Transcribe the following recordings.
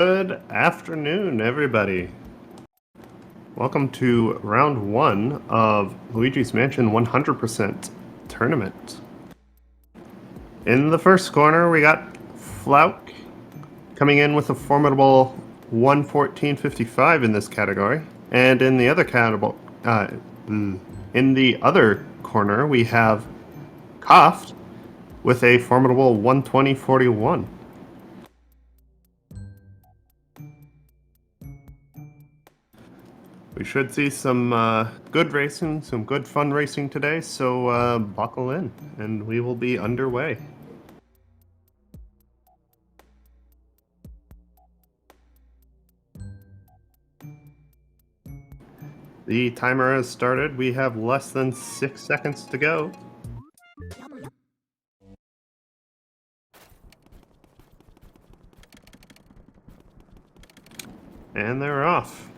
Good afternoon, everybody. Welcome to round one of Luigi's Mansion 100% tournament. In the first corner, we got Flauke coming in with a formidable 114.55 in this category, and in the other corner, we have Kahpt with a formidable 120.41. We should see some good racing, some good fun racing today, so buckle in, and we will be underway. The timer has started. We have less than 6 seconds to go. And they're off.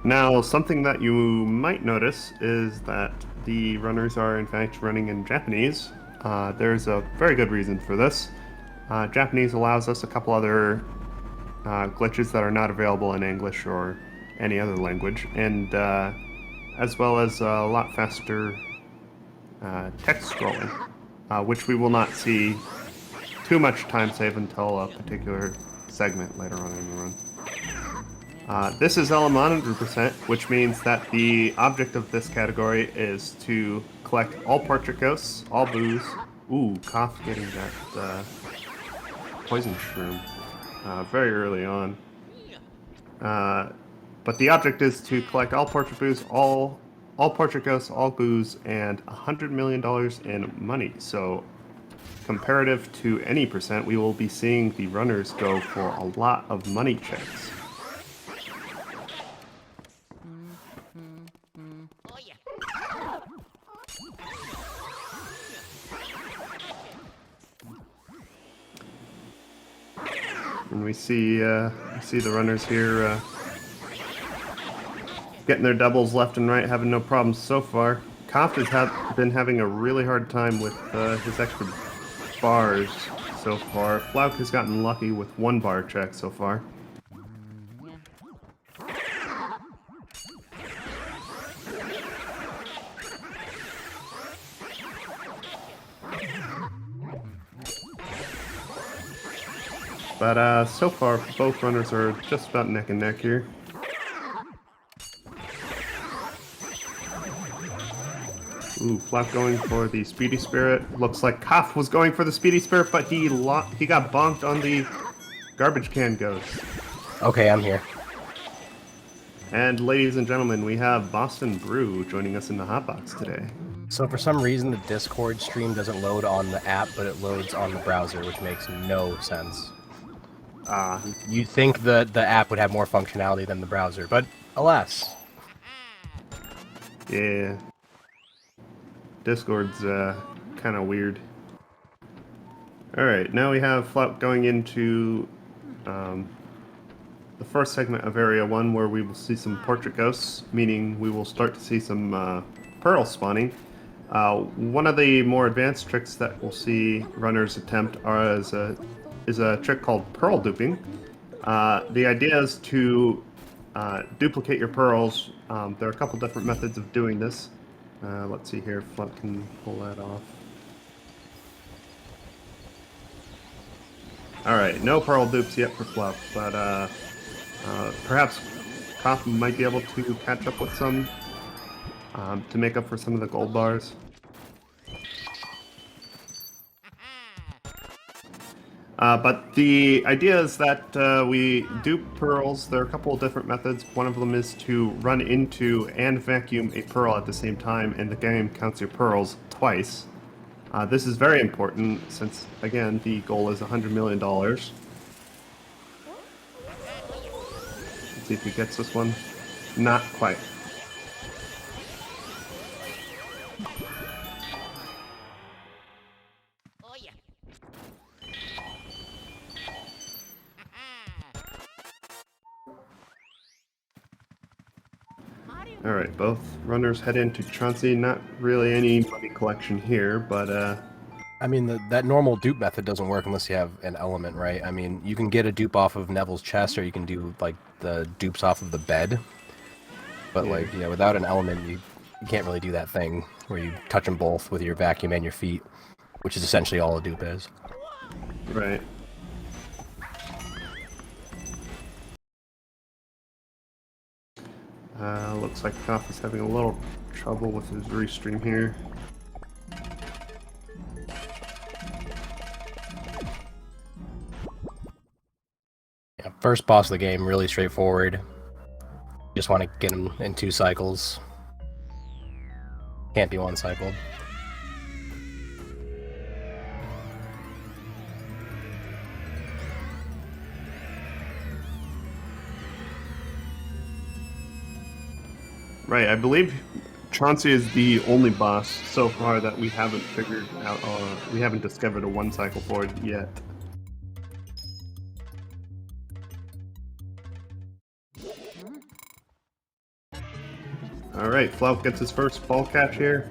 Now, something that you might notice is that the runners are in fact running in Japanese. There's a very good reason for this. Japanese allows us a couple other glitches that are not available in English or any other language, and as well as a lot faster text scrolling, which we will not see too much time save until a particular segment later on in the run. This is LM 100%, which means that the object of this category is to collect all Portricos, all booze. Ooh, Kahpt getting that poison shroom very early on. But the object is to collect all Portricos, all Portricos, all booze, and $100 million in money. So, comparative to any percent, we will be seeing the runners go for a lot of money checks. And we see the runners here getting their doubles left and right, having no problems so far. Kahpt has been having a really hard time with his extra bars so far. Flauke has gotten lucky with 1 bar check so far. But so far, both runners are just about neck and neck here. Ooh, Flauke going for the Speedy Spirit. Looks like Kahpt was going for the Speedy Spirit, but he got bonked on the garbage can ghost. Okay, I'm here. And ladies and gentlemen, we have Boston Brew joining us in the hotbox today. So for some reason, the Discord stream doesn't load on the app, but it loads on the browser, which makes no sense. You'd think the app would have more functionality than the browser, but alas. Yeah. Discord's kind of weird. Alright, now we have Flauke going into the first segment of Area 1, where we will see some portrait ghosts, meaning we will start to see some pearl spawning. One of the more advanced tricks that we'll see runners attempt is a trick called pearl duping. The idea is to duplicate your pearls. There are a couple different methods of doing this. Let's see here if Flauke can pull that off. Alright, no pearl dupes yet for Flauke, but perhaps Kahpt might be able to catch up with some to make up for some of the gold bars. But the idea is that we dupe pearls. There are a couple of different methods. One of them is to run into and vacuum a pearl at the same time, and the game counts your pearls twice. This is very important since, again, the goal is $100 million. Let's see if he gets this one. Not quite. Alright, both runners head into Chauncey. Not really any money collection here, but I mean, that normal dupe method doesn't work unless you have an element, right? I mean, you can get a dupe off of Neville's chest, or you can do, like, the dupes off of the bed. But, like, yeah, without an element, you can't really do that thing where you touch them both with your vacuum and your feet, which is essentially all a dupe is. Right. Looks like Kahpt is having a little trouble with his restream here. Yeah, first boss of the game, really straightforward. Just want to get him in 2 cycles. Can't be one-cycled. Right, I believe Chauncey is the only boss so far that we haven't figured out, we haven't discovered a one-cycle for yet. Alright, Flauke gets his first ball catch here.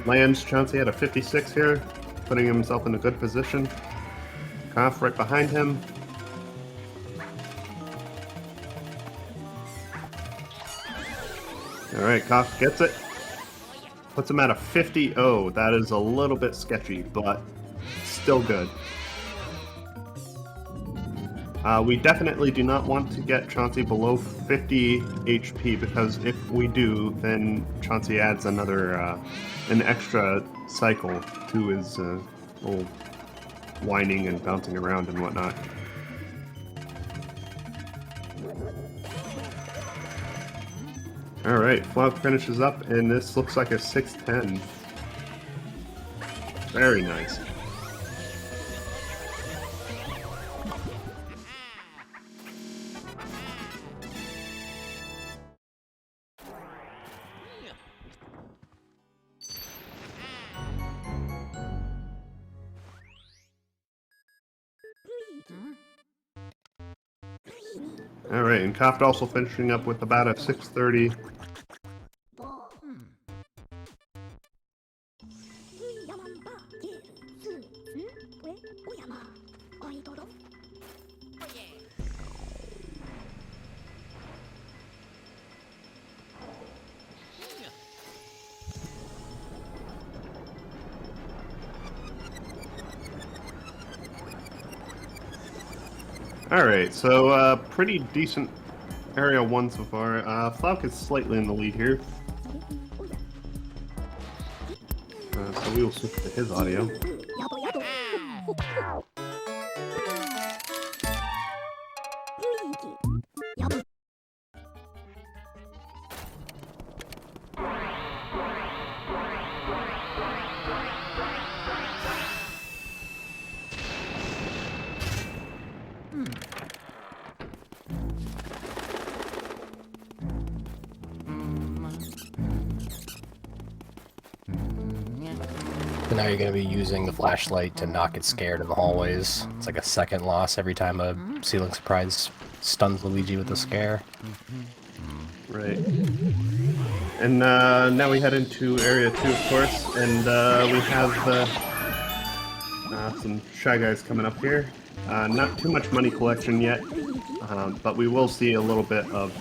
Lands Chauncey at a 56 here, putting himself in a good position. Kahpt right behind him. Alright, Kahpt gets it. Puts him at a 50. Oh, that is a little bit sketchy, but still good. We definitely do not want to get Chauncey below 50 HP, because if we do, then Chauncey adds another, an extra cycle to his little whining and bouncing around and whatnot. Alright, Flauke finishes up, and this looks like a 610. Very nice. Alright, and Kahpt also finishing up with about a 630. Alright, so pretty decent area 1 so far. Flauke is slightly in the lead here. So we will switch to his audio. So now you're going to be using the flashlight to not get scared in the hallways. It's like a second loss every time a ceiling surprise stuns Luigi with a scare. Right. And now we head into area 2, of course, and we have some Shy Guys coming up here. Not too much money collection yet, but we will see a little bit of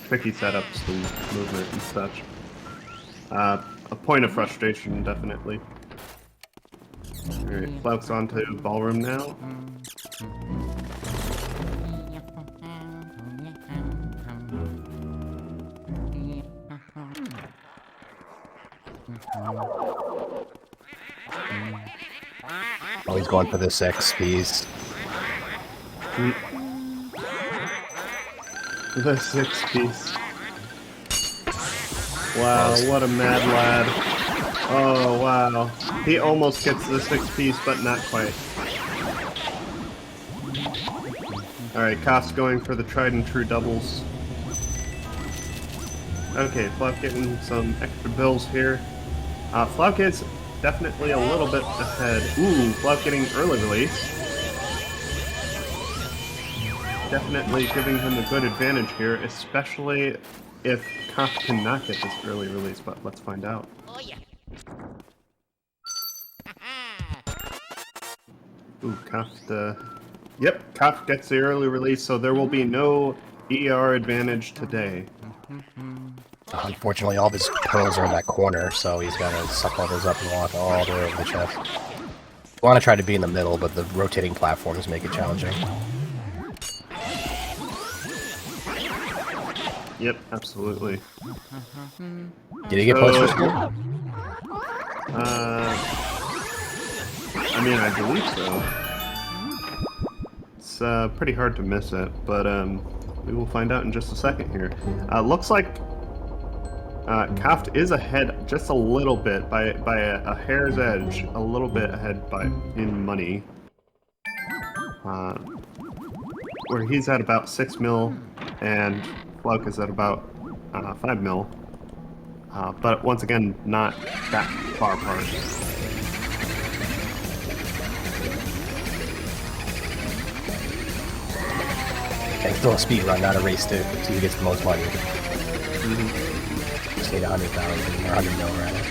tricky setups and movement and such. A point of frustration, definitely. Alright, Flauke's on to Ballroom now. Oh, he's going for the 6 piece. The 6 piece. Wow, what a mad lad. Oh, wow. He almost gets the 6 piece, but not quite. Alright, Kaht's going for the tried and true doubles. Okay, Flauke getting some extra bills here. Flauke is definitely a little bit ahead. Ooh, Flauke getting early release. definitely giving him a good advantage here, especially if Kahpt cannot get this early release, but let's find out. Oh yeah. Ooh, Kahpt, yep, Kahpt gets the early release, so there will be no ER advantage today. Unfortunately, all of his pearls are in that corner, so he's got to suck all those up and walk all the way over the chest. I want to try to be in the middle, but the rotating platforms make it challenging. Yep, absolutely. Did he get post for school? I mean, I believe so. It's pretty hard to miss it, but we will find out in just a second here. Looks like Kahpt is ahead just a little bit by a hair's edge, a little bit ahead in money. Where he's at about 6 mil, and Flauke is at about 5 mil. But once again, not that far apart. And still a speed run, not a race to see who gets the most money. Just need 100,000 or 100 mil rather.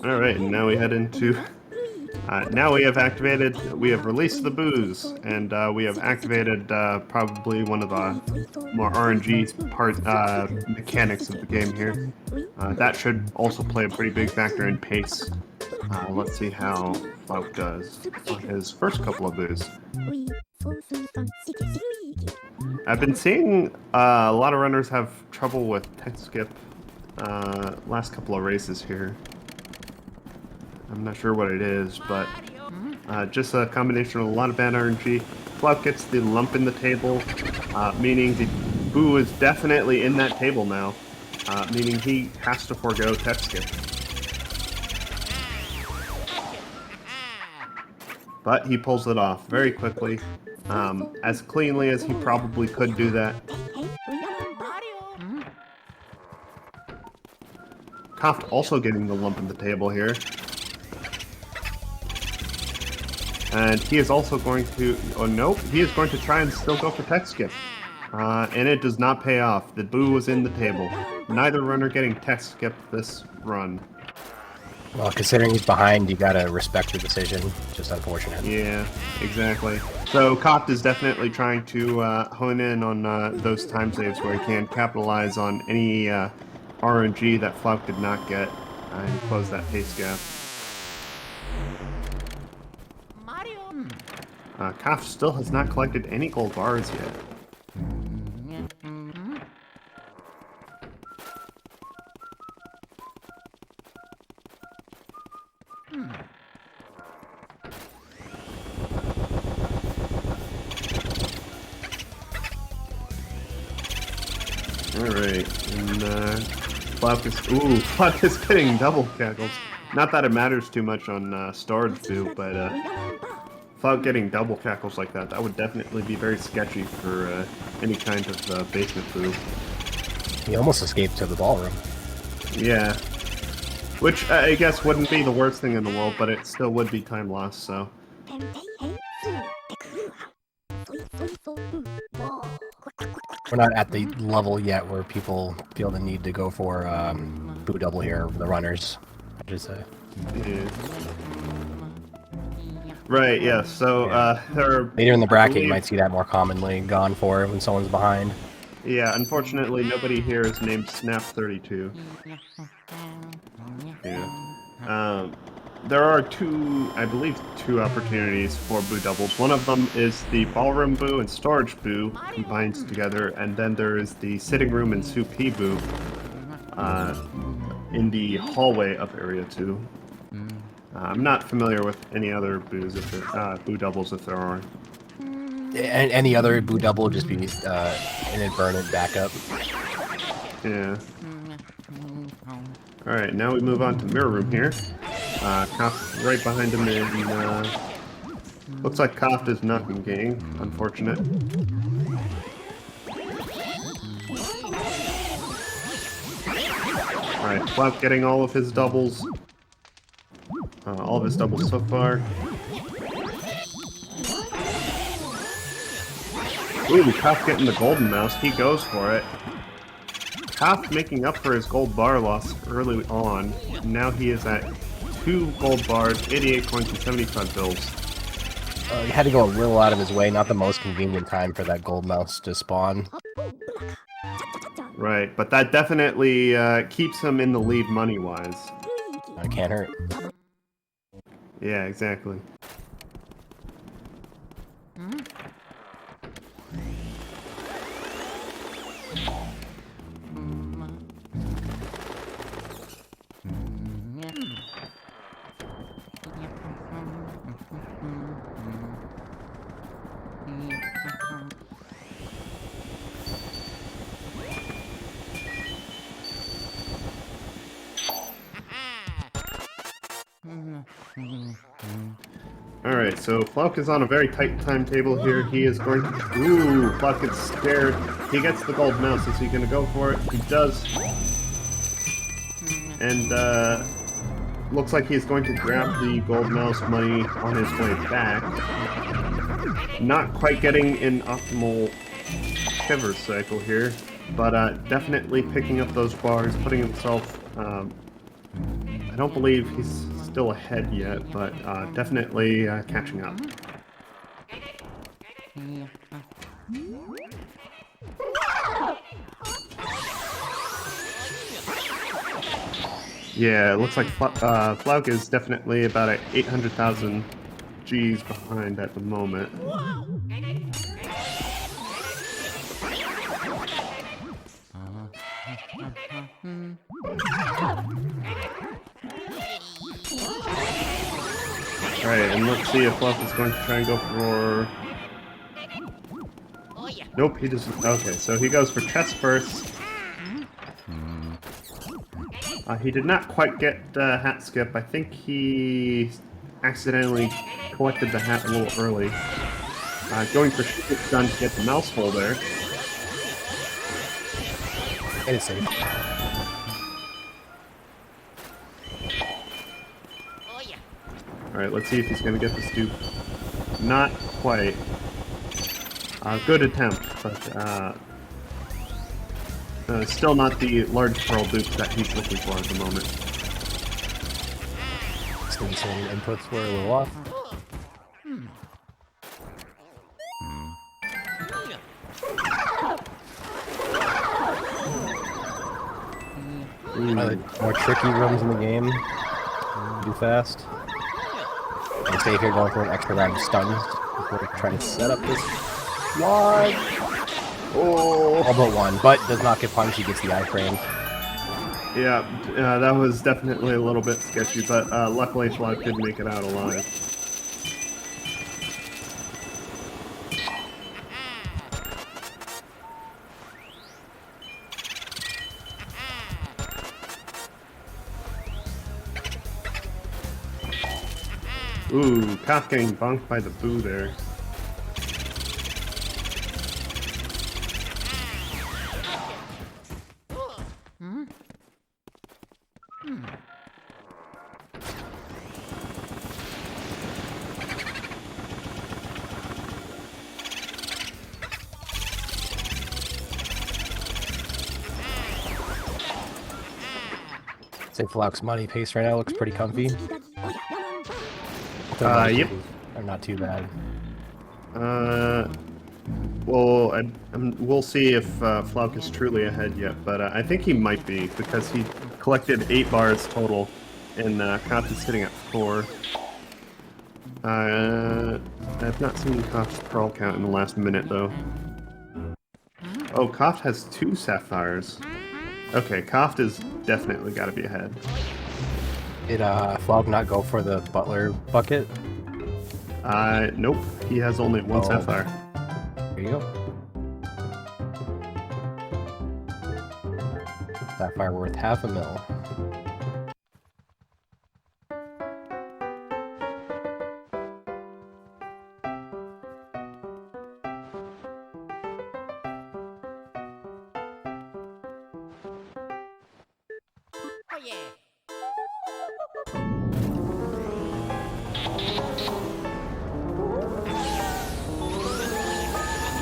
All right, and now we head into. Now we have released the booze, and we have activated probably one of the more RNG mechanics of the game here. That should also play a pretty big factor in pace. Let's see how Flauke does on his first couple of booze. I've been seeing a lot of runners have trouble with tech skip last couple of races here. I'm not sure what it is, but just a combination of a lot of bad RNG. Flauke gets the lump in the table, meaning the boo is definitely in that table now, meaning he has to forego tech skip. But he pulls it off very quickly, as cleanly as he probably could do that. Kahpt also getting the lump in the table here. And he is also going to, oh nope, he is going to try and still go for tech skip. And it does not pay off. The boo was in the table. Neither runner getting tech skip this run. Well, considering he's behind, you gotta respect the decision. Just unfortunate. Yeah, exactly. So Kahpt is definitely trying to hone in on those time saves where he can capitalize on any RNG that Flauke did not get and close that pace gap. Kahpt still has not collected any gold bars yet. Alright, and Flauke is getting double cackles. Not that it matters too much on storage too, but Flauke getting double cackles like that, that would definitely be very sketchy for any kind of basement boo. He almost escaped to the ballroom. Yeah. Which I guess wouldn't be the worst thing in the world, but it still would be time lost, so. We're not at the level yet where people feel the need to go for boo double here, the runners, I should say. Yeah. Right, yeah, so later in the bracket, you might see that more commonly gone for when someone's behind. Yeah, unfortunately, nobody here is named Snap32. Yeah. There are I believe two opportunities for boo doubles. One of them is the ballroom boo and storage boo combined together, and then there is the sitting room and soup boo in the hallway of Area 2. I'm not familiar with any other boos boo doubles if there are. And any other boo double would just be inadvertent backup. Yeah. Alright, now we move on to mirror room here. Kahpt right behind him in, looks like Kahpt is knocking gang. Unfortunate. Alright, Flauke getting all of his doubles. all of his doubles so far. Ooh, Kahpt getting the golden mouse. He goes for it. Kahpt making up for his gold bar loss early on. Now he is at 2 gold bars, 88 coins, and 75 bills. He had to go a little out of his way, not the most convenient time for that gold mouse to spawn. Right, but that definitely keeps him in the lead money-wise. Can't hurt. Yeah, exactly. Alright, so Flauke is on a very tight timetable here. He is going to... Ooh, Flauke gets scared. He gets the gold mouse. Is he going to go for it? He does. And, looks like he's going to grab the gold mouse money on his way back. Not quite getting an optimal Shiver cycle here, but definitely picking up those bars, putting himself... I don't believe he's still ahead yet, but definitely catching up. Yeah, it looks like Flauke is definitely about at 800,000 Gs behind at the moment. Alright, and let's see if Flauke is going to try and go for... Nope, he doesn't. Okay, so he goes for chest first. He did not quite get hat skip. I think he accidentally collected the hat a little early. Going for shit gun to get the mouse hole there. It is safe. Alright, let's see if he's going to get the stoop. Not quite. Good attempt, but still not the large pearl dupe that he's looking for at the moment. Insane inputs were a little off. One of the more tricky rooms in the game. Do fast. And stay here going for an extra round of stuns before trying to set up this wad. Oh, all but one, but does not get punched. He gets the iframe. Yeah, that was definitely a little bit sketchy, but luckily Flauke did make it out alive. Ooh, Kahpt getting bonked by the boo there. Say Flauke's money pace right now looks pretty comfy. Yep. Or not too bad. Well, we'll see if Flauke is truly ahead yet, but I think he might be, because he collected 8 bars total, and Kahpt is sitting at 4. I've not seen Kaht's pearl count in the last minute, though. Oh, Kahpt has 2 sapphires. Okay, Kahpt has definitely got to be ahead. Did Flauke not go for the butler bucket? Nope. He has only 1 sapphire. There you go. Sapphire worth $500,000.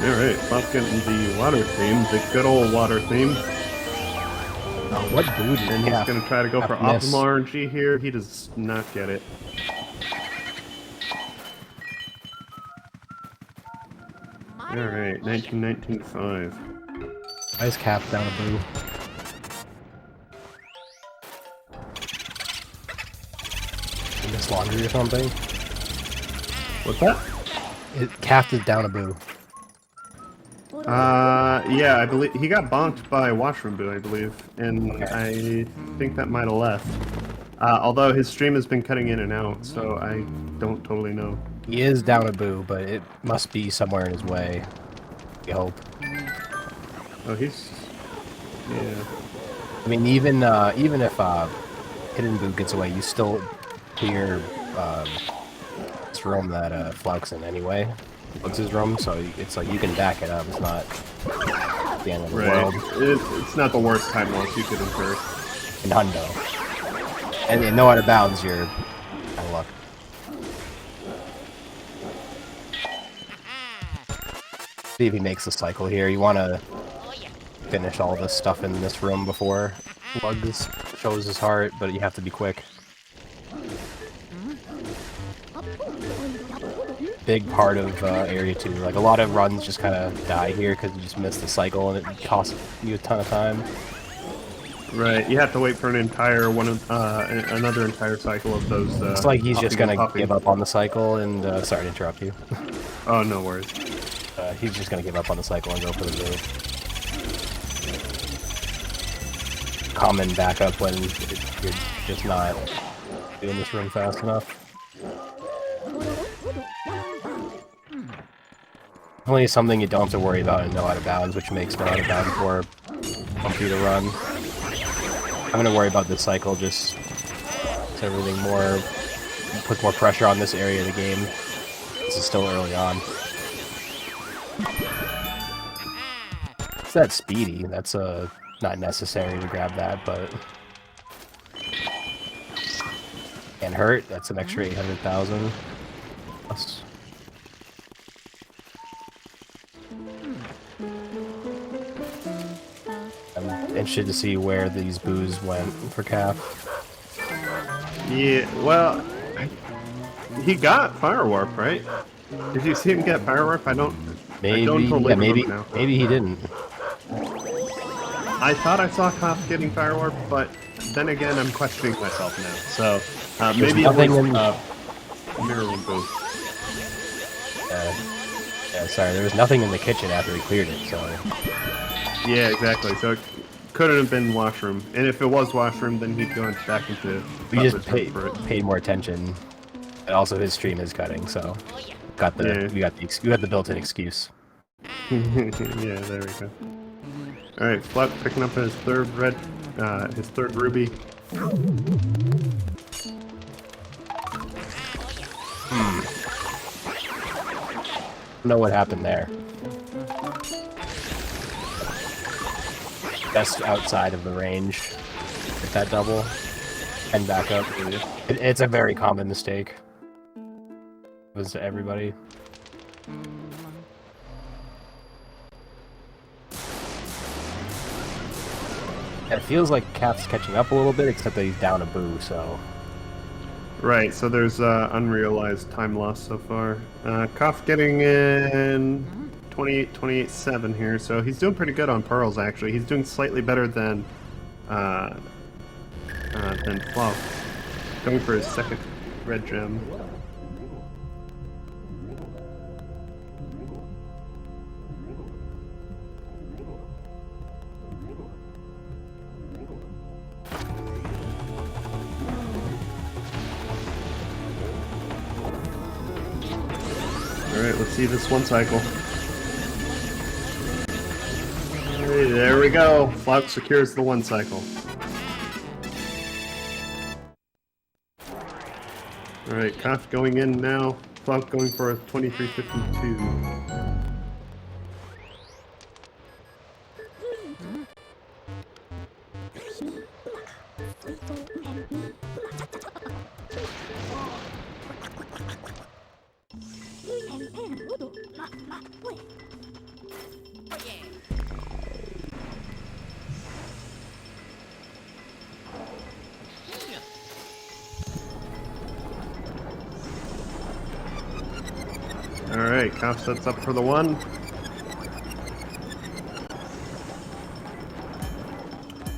Alright, let's get into the water theme, the good old water theme. What boo did And he's going to try to go for optimal RNG here. He does not get it. Alright, 1995. Nice Kahpt down a boo. In this laundry or something? What's that? Kahpt is down a boo. Yeah, I believe he got bonked by Washroom Boo, I believe, and okay. I think that might have left. Although his stream has been cutting in and out, so I don't totally know. He is down a boo, but it must be somewhere in his way. We hope. Oh, he's... yeah. I mean, even if Hidden Boo gets away, you still clear this room that Flauke's in anyway. It's his room, so it's like you can back it up. It's not the end of the world. It's not the worst time loss you could incur. In Hundo. And no out of bounds, you're out of luck. See if he makes the cycle here. You want to finish all this stuff in this room before Lugs shows his heart, but you have to be quick. Big part of Area 2. Like, a lot of runs just kind of die here because you just miss the cycle and it costs you a ton of time. Right, you have to wait for an entire another entire cycle of those. It's like he's just gonna give up on the cycle and sorry to interrupt you. Oh, no worries. He's just gonna give up on the cycle and go for the move. Common backup when you're just not doing this room fast enough. Definitely something you don't have to worry about in No Out of Bounds, which makes No Out of Bounds more funky to run. I'm gonna worry about this cycle, just so everything puts more pressure on this area of the game. This is still early on. It's that speedy. That's not necessary to grab that, but and hurt. That's an extra 800,000 plus. I'm interested to see where these boos went for Kahpt. Yeah, well, he got Fire Warp, right? Did you see him get Fire Warp? I don't totally know. Maybe he didn't. I thought I saw Kahpt getting Fire Warp, but then again, I'm questioning myself now. So maybe it was Mirror Boo. Yeah, sorry, there was nothing in the kitchen after he cleared it, so... Yeah, exactly. So it couldn't have been Washroom. And if it was Washroom, then he'd go back into... We just paid more attention. And also his stream is cutting, so... we got the built-in excuse. Yeah, there we go. Alright, Flauke picking up his third his third ruby. Know what happened there. That's outside of the range. Hit that double and back up. It's a very common mistake. It was to everybody. It feels like Kaht's catching up a little bit, except that he's down a boo, so... Right, so there's unrealized time loss so far. Kahpt getting in 28-7 here, so he's doing pretty good on pearls, actually. He's doing slightly better than Flauke. Going for his second red gem. Alright, let's see this one cycle. Hey, there we go. Flauke secures the one cycle. Alright, Kahpt going in now. Flauke going for a 2352. Alright, Kahpt sets up for the one.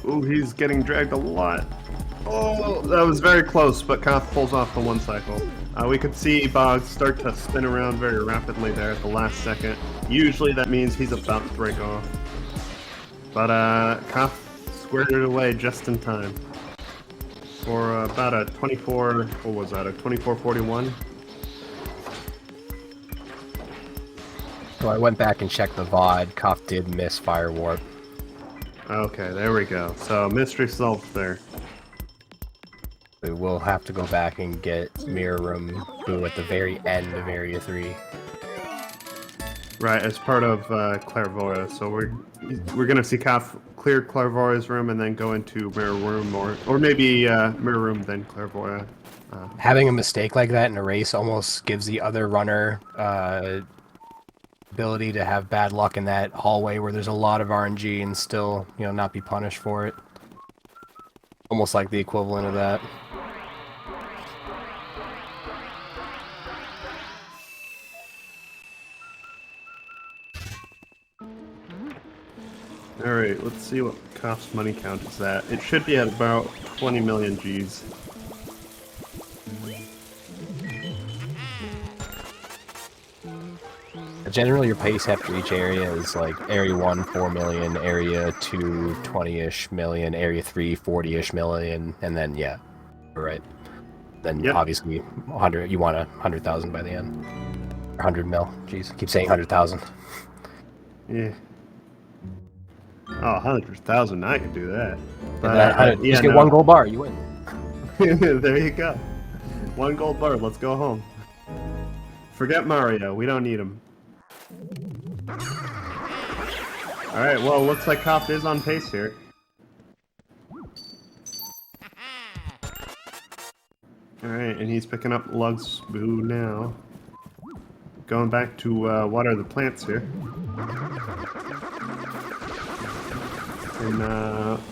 Ooh, he's getting dragged a lot. Oh, that was very close, but Kahpt pulls off the one cycle. We could see Boggs start to spin around very rapidly there at the last second. Usually that means he's about to break off. But Kahpt squared it away just in time. For about a 24, what was that, a 24-41? So I went back and checked the VOD. Kahpt did miss Fire Warp. Okay, there we go. So, mystery solved there. We will have to go back and get Mirror Room Boo at the very end of Area 3. Right, as part of Clairvoya. So we're gonna see Kahpt clear Clairvoya's room and then go into Mirror Room, or maybe Mirror Room then Clairvoya. Having a mistake like that in a race almost gives the other runner ability to have bad luck in that hallway where there's a lot of RNG and still, you know, not be punished for it. Almost like the equivalent of that. Alright, let's see what Kaht's money count is at. It should be at about 20 million Gs. Generally, your pace after each area is like Area 1, 4 million, Area 2, 20-ish million, Area 3, 40-ish million, and then, yeah, you're right. Then, yep. Obviously, 100. You want 100,000 by the end. 100 mil. Jeez, I keep saying 100,000. Yeah. Oh, 100,000, I can do that. But, just get one gold bar, you win. There you go. One gold bar, let's go home. Forget Mario, we don't need him. Alright, well, looks like Kahpt is on pace here. Alright, and he's picking up Lug's Boo now. Going back to water the plants here. And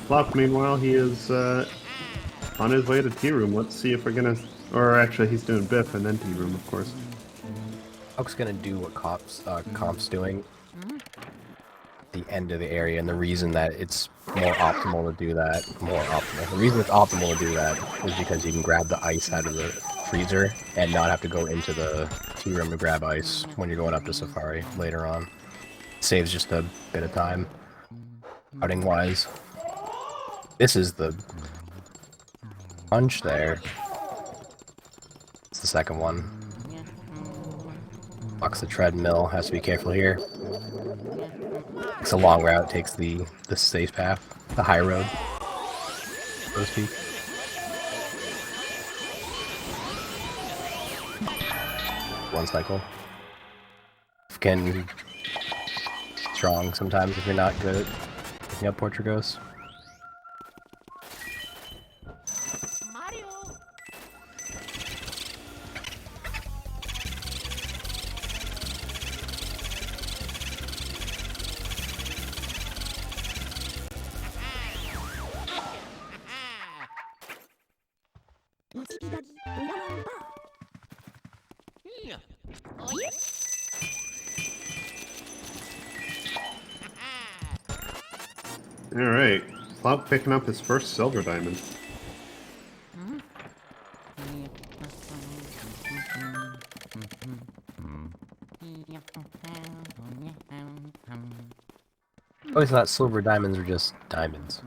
Flauke, meanwhile, he is on his way to Tea Room. Let's see if we're gonna... Or actually, he's doing Biff and then Tea Room, of course. Flauke's gonna do what Kaht's doing at the end of the area, and the reason that it's more optimal to do that, the reason it's optimal to do that is because you can grab the ice out of the freezer and not have to go into the Tea Room to grab ice when you're going up to Safari later on. It saves just a bit of time, outing wise. This is the punch there. It's the second one. Walks the treadmill, has to be careful here. It's a long route, takes the safe path, the high road, so to speak. One cycle. Can be strong sometimes if you're not good at picking up Portugos. Alright, Flauke picking up his first silver diamond. I always thought silver diamonds were just diamonds.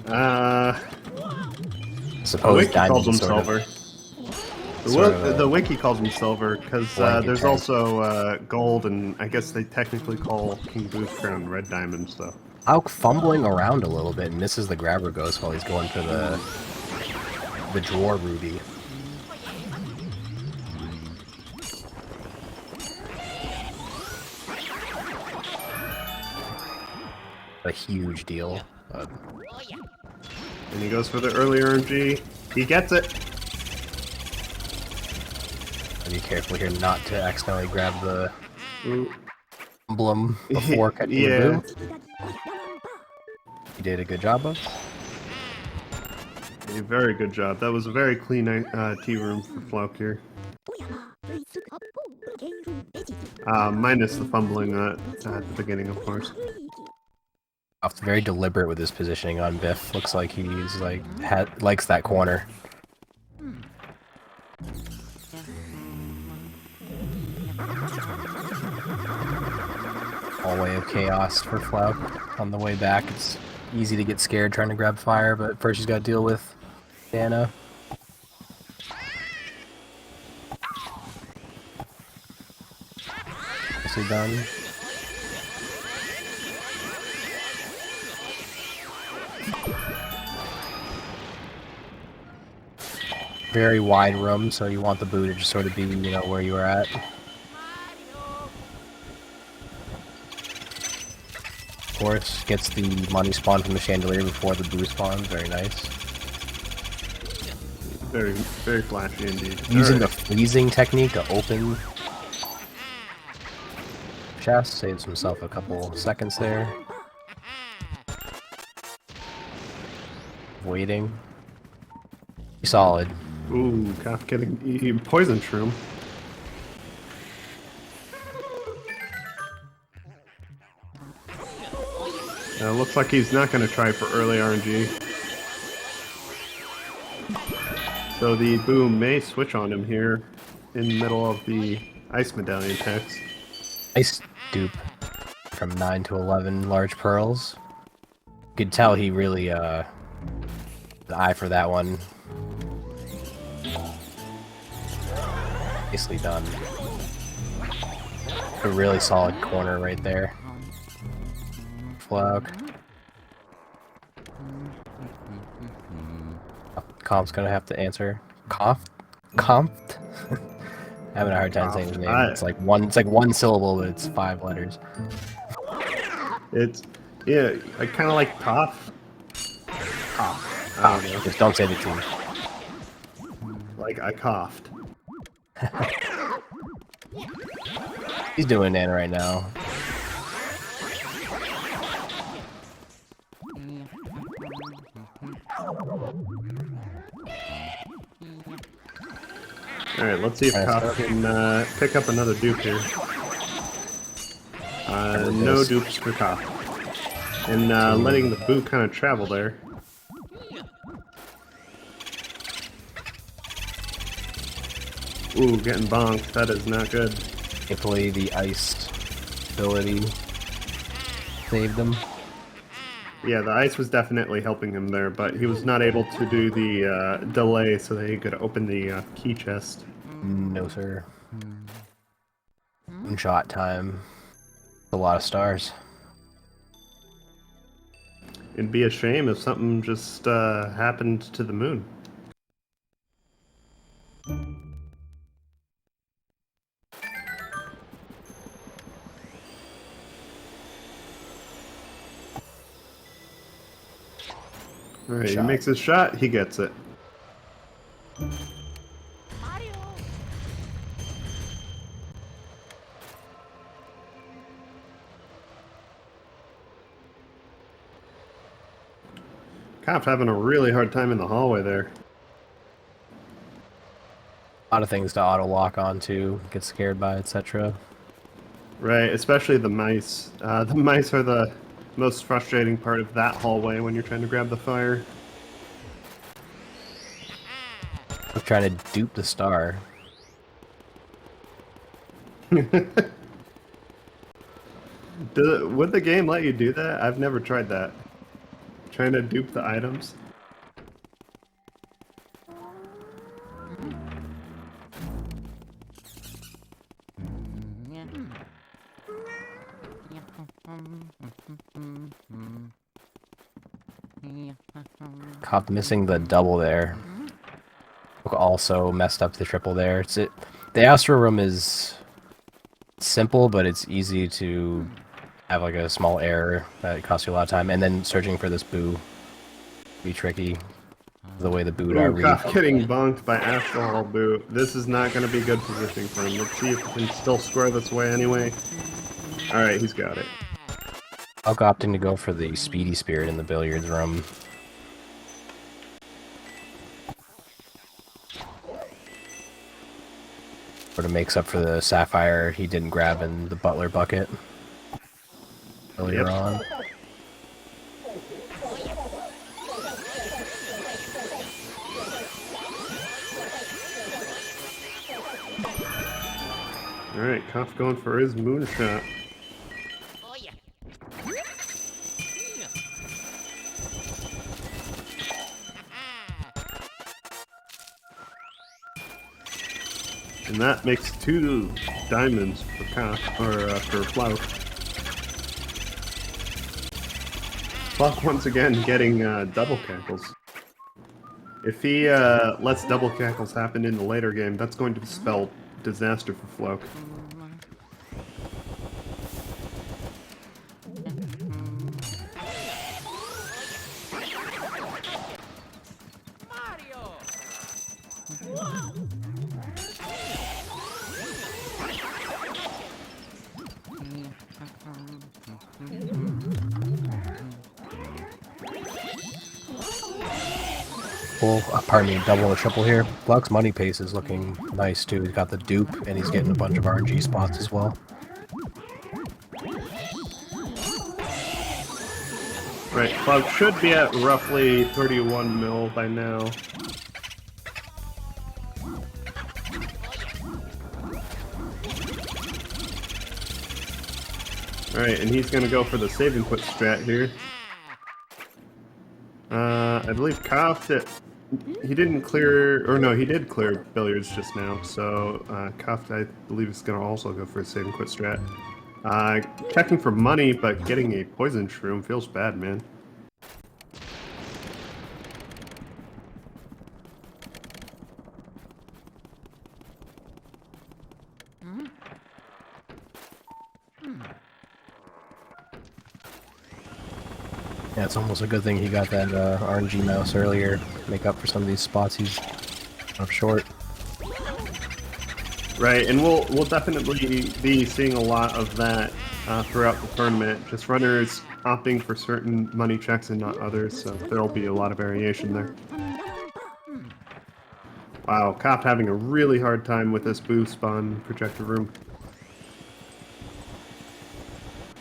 The wiki calls them silver. The wiki calls them silver because there's also gold, and I guess they technically call King Boo's crown red diamonds, though. Flauke fumbling around a little bit and misses the grabber ghost while he's going for the drawer ruby. A huge deal. And he goes for the early RNG. He gets it. Be careful here not to accidentally grab the... Ooh. emblem before catching Yeah. the boo. You did a good job of. A very good job. That was a very clean tea room for Flauke here. Minus the fumbling at the beginning, of course. Kaht's very deliberate with his positioning on Biff. Looks like he's like likes that corner. Hallway of chaos for Flauke. On the way back, it's easy to get scared trying to grab fire, but first he's got to deal with Dana. Nicely done. Very wide room, so you want the boo to just sort of be, you know, where you are at. Of course, gets the money spawn from the chandelier before the boo spawns. Very nice. Very, very flashy indeed. Using the freezing technique to open chest, saves himself a couple seconds there. Waiting. Solid. Ooh, Kahpt getting poison shroom. Looks like he's not going to try for early RNG. So the boom may switch on him here in the middle of the ice medallion text. Nice dupe from 9 to 11 large pearls. You could tell he really the eye for that one. Nicely done. A really solid corner right there. Flauke. Kaht's gonna have to answer. Kahpt? Kahpt? Having a hard time saying his name. It's like one syllable, but it's 5 letters. It's I kind of like cough. Just don't say the T. Like I coughed. He's doing Nana right now. Alright, let's see if Kahpt can pick up another dupe here. No dupes for Kahpt. And letting the boo kind of travel there. Ooh, getting bonked. That is not good. Thankfully, the ice ability saved him. Yeah, the ice was definitely helping him there, but he was not able to do the delay so that he could open the key chest. No, sir. One-shot time. A lot of stars. It'd be a shame if something just happened to the moon. Alright, he makes his shot, he gets it. Kahpt having a really hard time in the hallway there. A lot of things to auto-lock onto, get scared by, etc. Right, especially the mice. The mice are the most frustrating part of that hallway when you're trying to grab the fire. I'm trying to dupe the star. Would the game let you do that? I've never tried that. Trying to dupe the items. Kahpt missing the double there. Also messed up the triple there. The Astro Room is simple, but it's easy to have like a small error that costs you a lot of time, and then searching for this boo be tricky. The way the boot are read. Kahpt getting bonked by Astral Hall Boo. This is not going to be good positioning for him. Let's see if he can still square this way anyway. Alright, he's got it. Flauke opting to go for the speedy spirit in the billiards room. Sort of makes up for the sapphire he didn't grab in the butler bucket earlier on. Alright, Kahpt going for his moonshot. And that makes 2 diamonds for Kahpt, or for Flauke. Flauke once again getting double cackles. If he lets double cackles happen in the later game, that's going to spell disaster for Flauke. Pardon me, double or triple here. Flauke's money pace is looking nice too. He's got the dupe and he's getting a bunch of RNG spots as well. Right, Flauke should be at roughly 31 mil by now. Alright, and he's gonna go for the save and quit strat here. I believe Kahpt, he didn't clear, or no, he did clear billiards just now, so Kahpt, I believe, is gonna also go for a save and quit strat. Checking for money, but getting a poison shroom feels bad, man. Yeah, it's almost a good thing he got that RNG mouse earlier. Make up for some of these spots he's up short. Right, and we'll definitely be seeing a lot of that throughout the tournament. Just runners opting for certain money checks and not others, so there'll be a lot of variation there. Wow, Kahpt having a really hard time with this boo spawn projector room.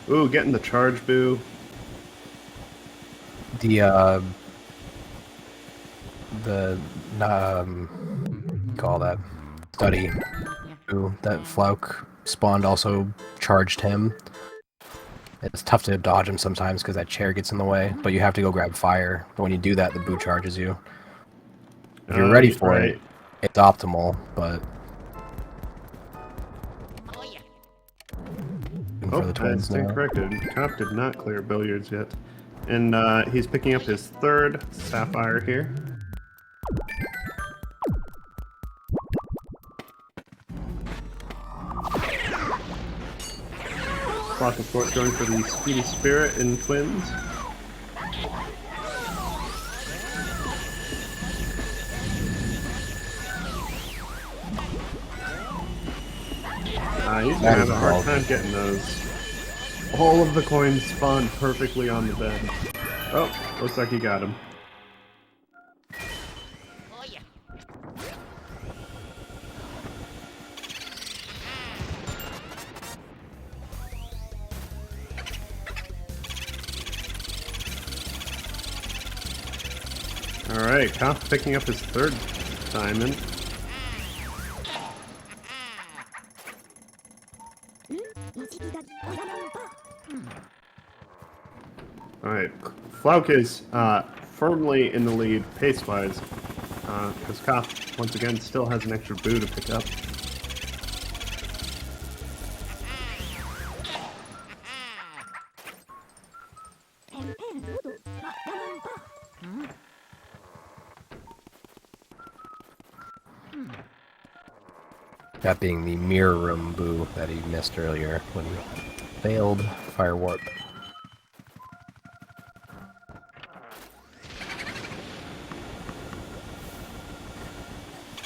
Ooh, getting the charge boo. Call that study boo that Flauke spawned also charged him. It's tough to dodge him sometimes because that chair gets in the way, but you have to go grab fire. But when you do that, the boo charges you. If you're ready for it, it's optimal, but... Oh, that's incorrected. Kahpt did not clear billiards yet. And he's picking up his 3rd sapphire here. Flauke, of course, going for the Speedy Spirit in Twins. He's gonna have a hard time getting those. All of the coins spawned perfectly on the bed. Oh, looks like he got him. Alright, Kahpt picking up his 3rd diamond. Alright, Flauke is firmly in the lead pace-wise, because Kahpt, once again, still has an extra boo to pick up. That being the mirror room boo that he missed earlier when he failed fire warp.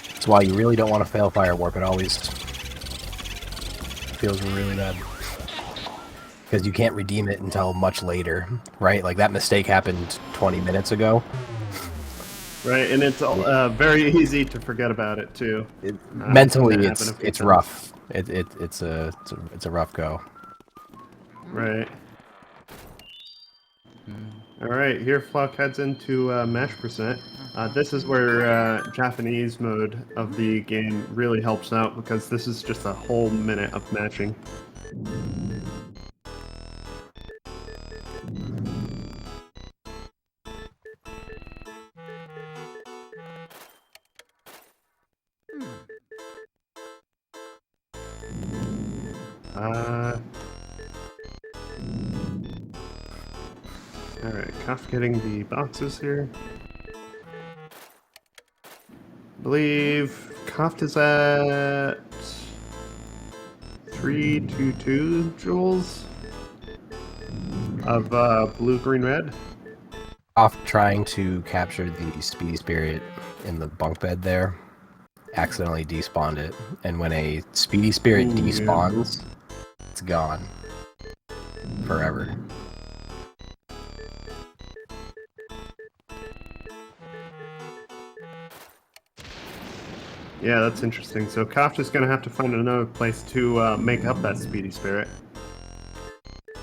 That's why you really don't want to fail fire warp. It always feels really bad. Because you can't redeem it until much later, right? Like that mistake happened 20 minutes ago. Right, and it's very easy to forget about it too. Mentally, it's rough. It's a rough go. Right. All right, here Flauke heads into match percent. This is where Japanese mode of the game really helps out because this is just a whole minute of matching. Alright, Kahpt getting the boxes here. I believe Kahpt is at 322 joules of blue, green, red. Off trying to capture the Speedy Spirit in the bunk bed there, accidentally despawned it, and when a Speedy Spirit despawns, it's gone forever. Yeah, that's interesting. So Kahpt is going to have to find another place to make up that Speedy Spirit.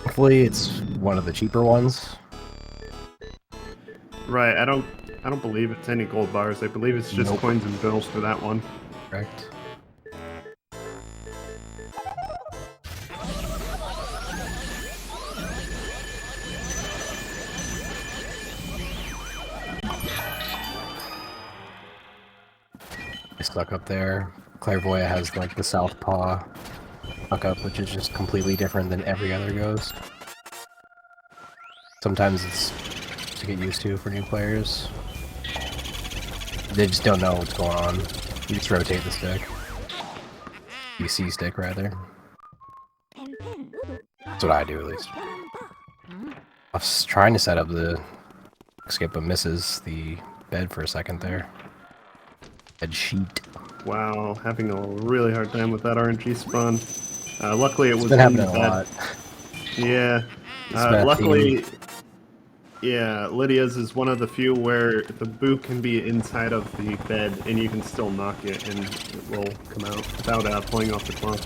Hopefully it's one of the cheaper ones. Right, I don't believe it's any gold bars. I believe it's just coins and bills for that one. Correct. Stuck up there. Clairvoyant has like the southpaw stuck up, which is just completely different than every other ghost. Sometimes it's to get used to for new players. They just don't know what's going on. You just rotate the stick. You C stick rather. That's what I do at least. I was trying to set up the skip but misses the bed for a second there. Bed sheet. Wow, having a really hard time with that RNG spawn. Luckily it was been in the happening a lot. Yeah. Luckily, yeah, Lydia's is one of the few where the boot can be inside of the bed and you can still knock it and it will come out without pulling off the clock.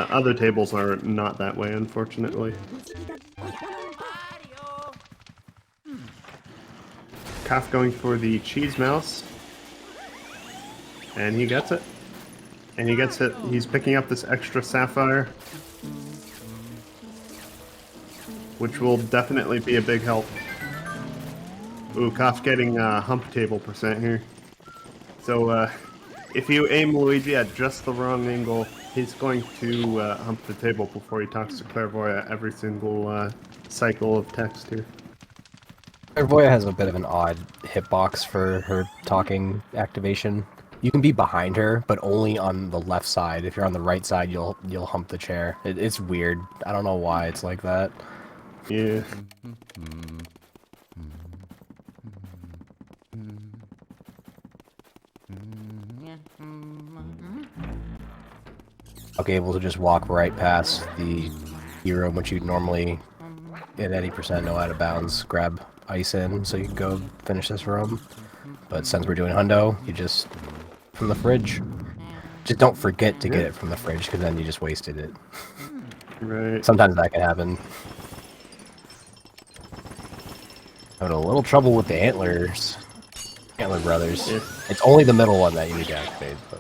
Other tables are not that way, unfortunately. Kahpt going for the cheese mouse. And he gets it. And he gets it. He's picking up this extra sapphire. Which will definitely be a big help. Ooh, Kahpt getting hump table percent here. So, if you aim Luigi at just the wrong angle, he's going to hump the table before he talks to Clairvoyant every single cycle of text here. Clairvoyant has a bit of an odd hitbox for her talking activation. You can be behind her, but only on the left side. If you're on the right side, you'll hump the chair. It's weird. I don't know why it's like that. Yeah. Okay, able to just walk right past the hero, which you'd normally, at any percent, know out of bounds, grab ice in, so you can go finish this room. But since we're doing hundo, you just, from the fridge. Just don't forget to get it from the fridge, because then you just wasted it. Right. Sometimes that can happen. Having a little trouble with the antlers. Antler brothers. Yeah. It's only the middle one that you need to activate, but...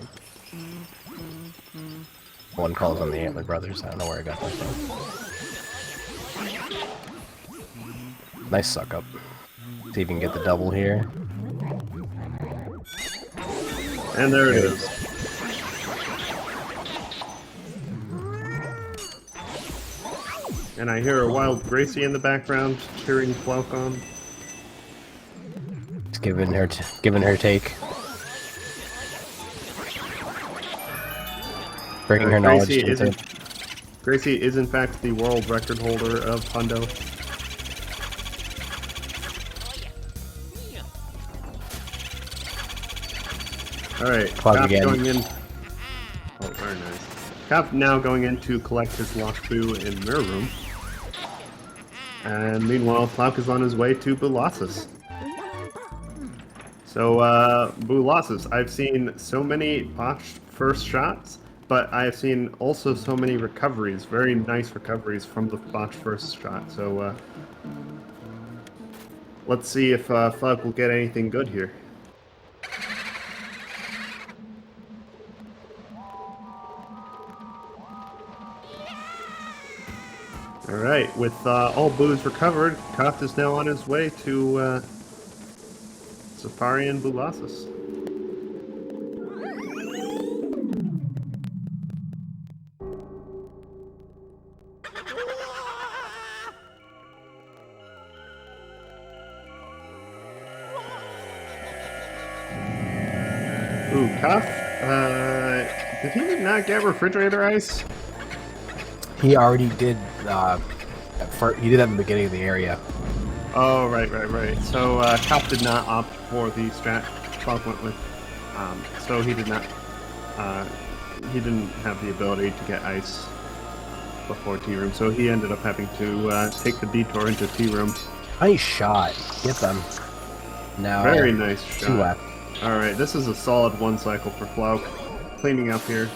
One calls on the Antler brothers. I don't know where I got that from. Nice suck up. See if you can get the double here. And there it is. And I hear a wild Gracie in the background cheering Flauke on. Just giving her take. Bringing her knowledge to the tip. Gracie is in fact the world record holder of hundo. Alright, Plug Kahpt again. going in. Oh, very nice. Kahpt now going in to collect his lost boo in Mirror Room. And meanwhile, Flauke is on his way to Bulassus. So, Bulassus, I've seen so many botched first shots, but I have seen also so many recoveries, very nice recoveries from the botched first shot. So, let's see if Flauke will get anything good here. Alright, with all boos recovered, Kahpt is now on his way to Safari and Bulassus. Ooh, Kahpt, did he not get refrigerator ice? He already did. He did that in the beginning of the area. Oh, right. So, Kahpt did not opt for the strat Flauke went with. So he did not, he didn't have the ability to get ice before Tea Room, so he ended up having to take the detour into Tea Room. Nice shot. Get them. Now. Very nice shot. 2 left. Alright, this is a solid 1 cycle for Flauke. Cleaning up here.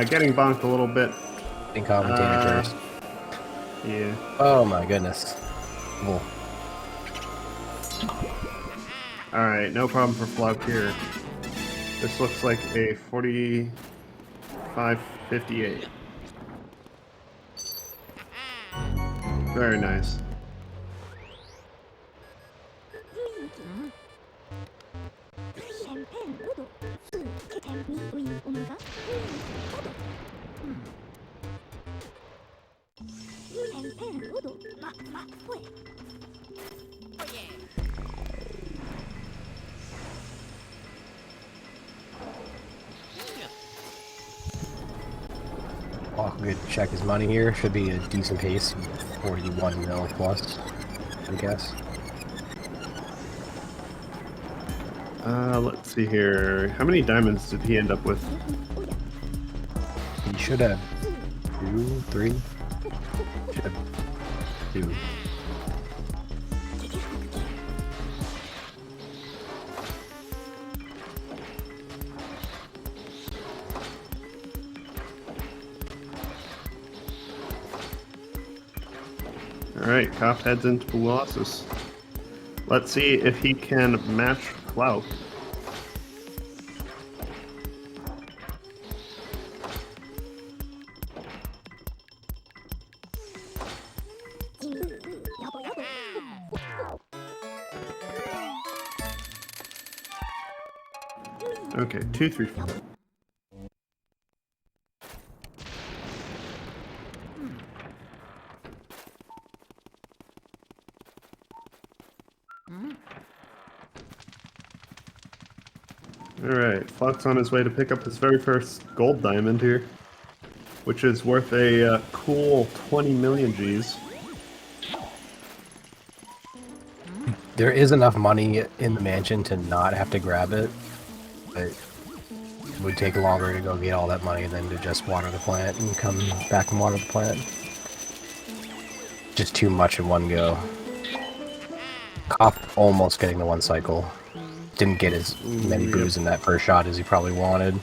Getting bonked a little bit. In commentator first. Yeah. Oh my goodness. Cool. Alright, no problem for Flauke here. This looks like a 45-58. Very nice. Oh, good. Check his money here. Should be a decent pace. 41 mil plus, I guess. Let's see here. How many diamonds did he end up with? He should have 2, 3. Should have 2. Alright, Kahpt heads into Bulassus. Let's see if he can match Flauke. Okay, 2, 3, 4. Alright, Flauke's on his way to pick up his very first gold diamond here, which is worth a cool 20 million Gs. There is enough money in the mansion to not have to grab it, but it would take longer to go get all that money than to just water the plant and come back and water the plant. Just too much in one go. Kahpt almost getting the 1 cycle. Didn't get as many boos in that first shot as he probably wanted.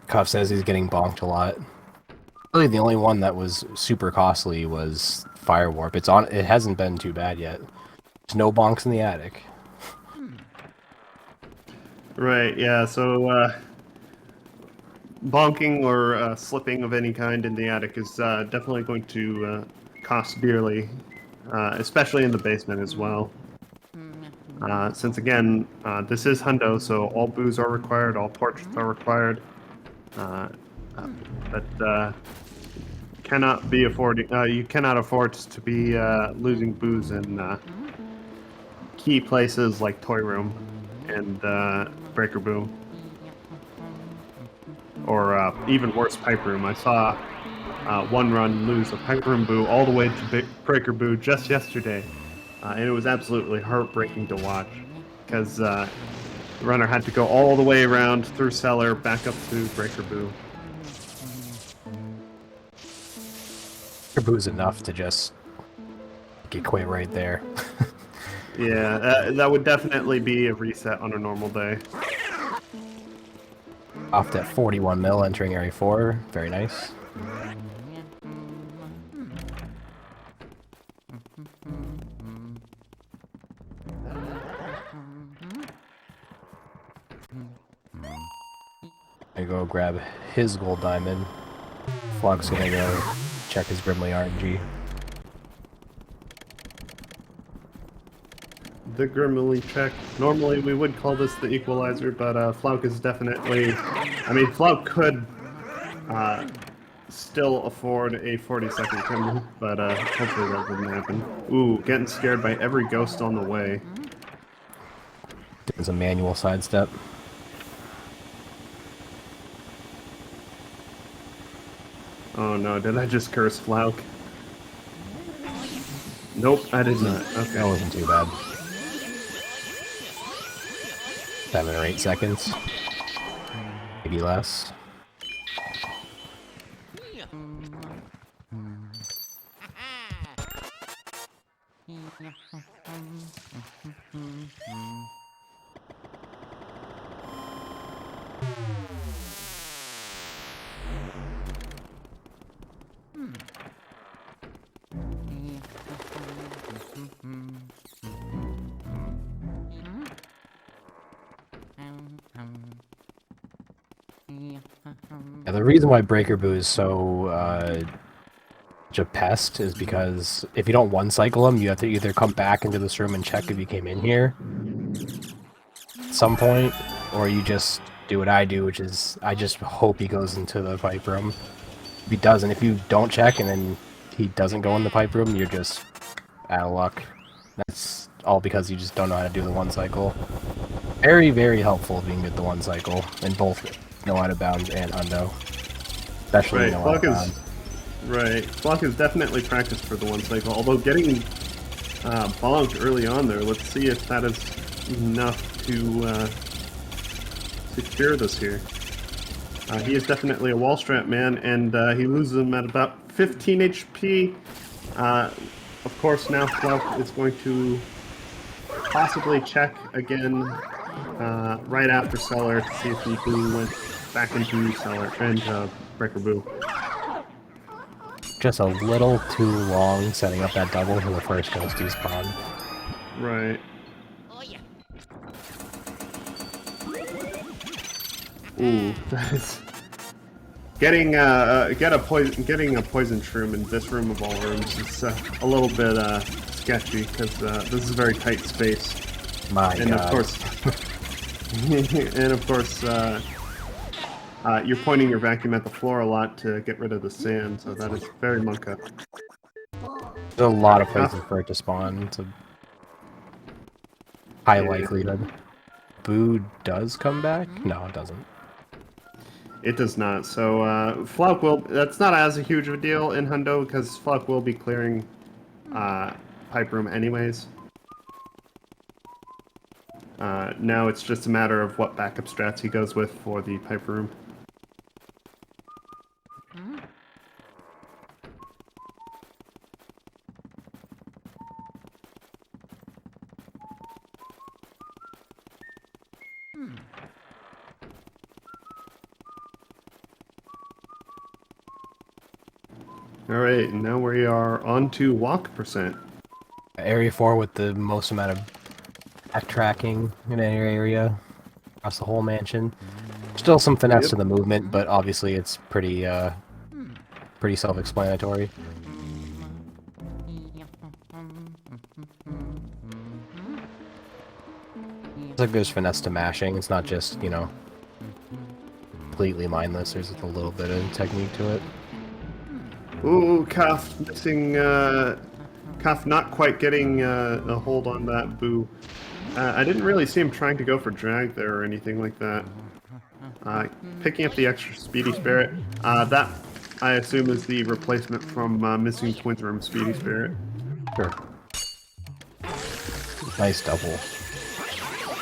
Kahpt says he's getting bonked a lot. Really, the only one that was super costly was Fire Warp. It hasn't been too bad yet. There's no bonks in the attic. Right, yeah, so bonking or slipping of any kind in the attic is definitely going to cost dearly, especially in the basement as well. Since again, this is Hundo, so all boos are required, all portraits are required. But cannot be affording. You cannot afford to be losing booze in key places like Toy Room and Breaker Boo, or even worse, Pipe Room. I saw one run lose a Pipe Room Boo all the way to Breaker Boo just yesterday, and it was absolutely heartbreaking to watch because the runner had to go all the way around through cellar back up to Breaker Boo. Boo's enough to just get quit right there. Yeah, that would definitely be a reset on a normal day. Off at 41 mil, entering area 4. Very nice. I go grab his gold diamond. Flauke's gonna go check his Grimly RNG. The Grimly check. Normally we would call this the equalizer, but Flauke is definitely... I mean, Flauke could still afford a 40-second Grimly, but hopefully that wouldn't happen. Ooh, getting scared by every ghost on the way. Doing some manual sidestep. Oh no, did I just curse Flauke? Nope, I did not. Okay. That wasn't too bad. 7 or 8 seconds. Maybe less. Yeah, the reason why Breaker Boo is so such a pest is because if you don't one-cycle him, you have to either come back into this room and check if you came in here at some point, or you just do what I do, which is I just hope he goes into the pipe room. If he doesn't, if you don't check and then he doesn't go in the pipe room, you're just out of luck. That's all because you just don't know how to do the one-cycle. Very, very helpful being good at the one-cycle in both No Out of Bounds and Hundo. Especially Right, No Out of Bounds. Right, Flauke is definitely practiced for the one-cycle, although getting bonked early on there, let's see if that is enough to secure this here. He is definitely a wall strap man, and he loses him at about 15 HP. Of course, now Flauke is going to possibly check again right after Cellar to see if the Boo went back into Cellar and Breaker Boo. Just a little too long setting up that double for the first ghost despawn. Right. Ooh, that is... Getting a poison shroom in this room of all rooms is a little bit sketchy because this is a very tight space. My and God. Of course, you're pointing your vacuum at the floor a lot to get rid of the sand, so that is very monka. There's a lot of places for it to spawn. It's a high likelihood. Boo does come back? No, it doesn't. It does not. So Flauke will. That's not as a huge of a deal in Hundo because Flauke will be clearing pipe room anyways. Now it's just a matter of what backup strats he goes with for the pipe room. Alright, and now we are on to walk percent. Area 4 with the most amount of backtracking in any area across the whole mansion. Still some finesse to the movement, but obviously it's pretty pretty self-explanatory. It's like there's finesse to mashing. It's not just, you know, completely mindless. There's a little bit of technique to it. Ooh, Kahpt missing, Kahpt not quite getting a hold on that boo. I didn't really see him trying to go for drag there or anything like that. Picking up the extra Speedy Spirit. That, I assume, is the replacement from Missing Twins Room Speedy Spirit. Sure. Nice double.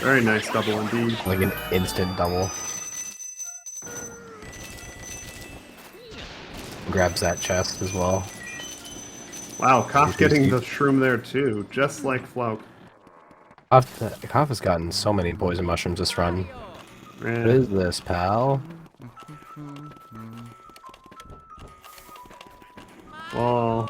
Very nice double indeed. Like an instant double. Grabs that chest as well. Wow, Kahpt getting the shroom there too, just like Flauke. Kahpt has gotten so many poison mushrooms this run. Yeah. What is this, pal? Well,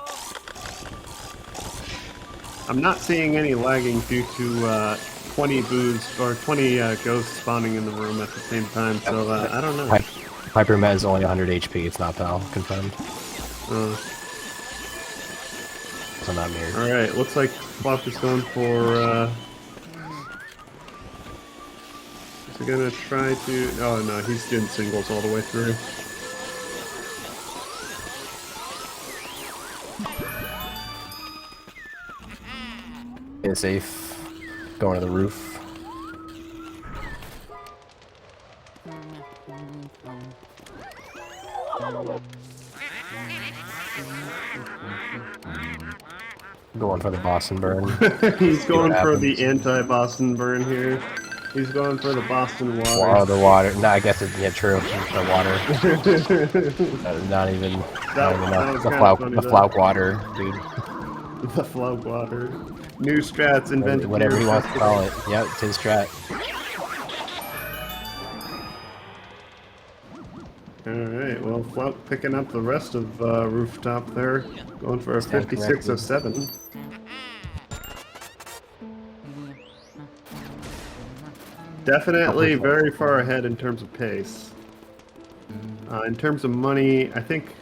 I'm not seeing any lagging due to 20 boos or 20 ghosts spawning in the room at the same time, so I don't know. Piper Met is only 100 HP, it's not pal, confirmed. So not mirrored. Alright, looks like Flauke is going for, is he gonna try to, oh no, he's doing singles all the way through. Get safe. Going to the roof. Going for the Boston burn. He's going for the anti-Boston burn here. He's going for the Boston water. Wow, the water. No, I guess it's, yeah, true. The water. not even enough. The Flauke water, dude. The Flauke water. New strats invented. Whatever he wants to call it. Yep, it's his strat. Alright, well, Flauke picking up the rest of Rooftop there. Going for a 5607. Definitely very far ahead in terms of pace. In terms of money, I think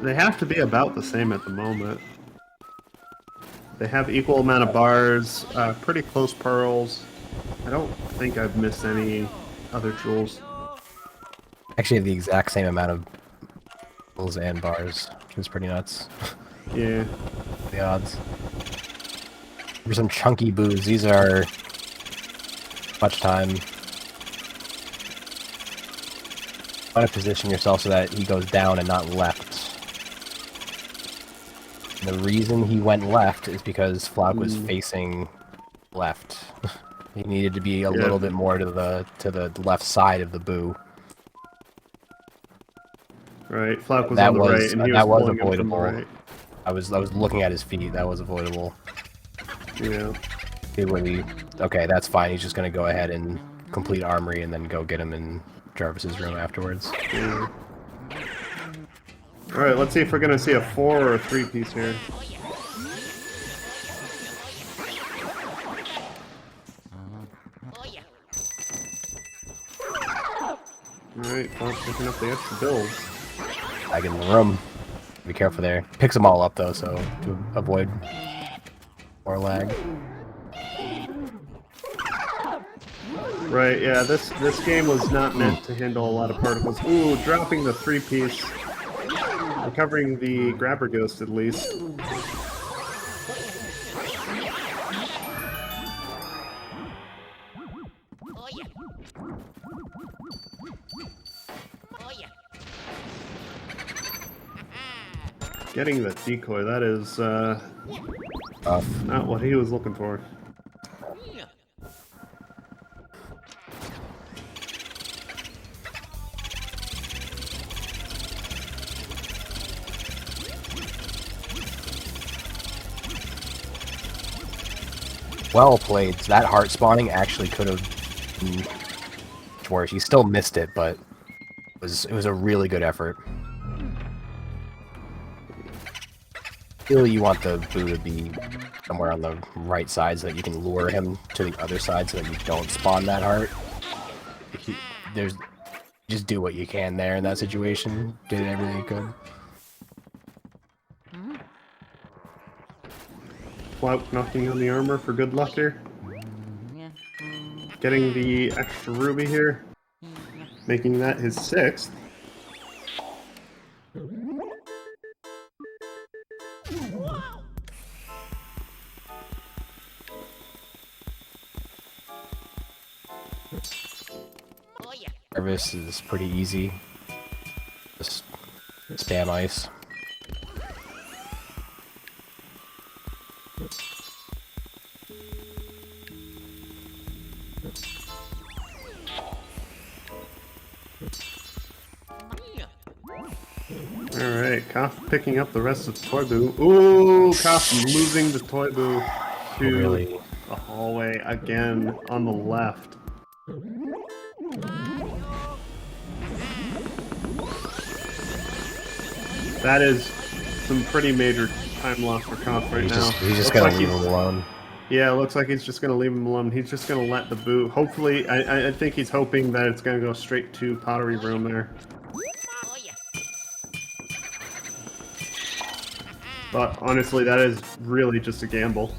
they have to be about the same at the moment. They have equal amount of bars, pretty close pearls. I don't think I've missed any other jewels. Actually, have the exact same amount of jewels and bars, which is pretty nuts. Yeah. The odds. For some chunky boos, these are much time. You want to position yourself so that he goes down and not left. And the reason he went left is because Flauke was facing left. He needed to be a little bit more to the left side of the boo. Right, Flauke was on the right, and he was avoidable. Right. I was looking at his feet. That was avoidable. Yeah. Okay, that's fine. He's just gonna go ahead and complete Armory and then go get him in Jarvis's room afterwards. Yeah. Alright, let's see if we're gonna see a 4 or a 3 piece here. Alright, Flauke picking up the extra bills. Back in the room. Be careful there. Picks them all up though, so to avoid more lag. Right, yeah, this game was not meant to handle a lot of particles. Ooh, dropping the 3 piece. Recovering the grabber ghost at least. Getting the decoy, that is not what he was looking for. Well played. That heart spawning actually could have been worse. He still missed it, but it was a really good effort. Really, you want the boo to be somewhere on the right side so that you can lure him to the other side so that you don't spawn that heart. Just do what you can there in that situation. Did everything you could. Flauke knocking on the armor for good luck here. Getting the extra ruby here. Making that his 6th. Service is pretty easy. Just spam ice. Alright, Kahpt picking up the rest of Toy Boo. Ooh, Kahpt losing the Toy Boo to the hallway again on the left. That is some pretty major time loss for Kahpt right now. He's just gonna leave him alone. Yeah, it looks like he's just gonna leave him alone. He's just gonna let the boo. Hopefully, I think he's hoping that it's gonna go straight to Pottery Room there. But honestly, that is really just a gamble.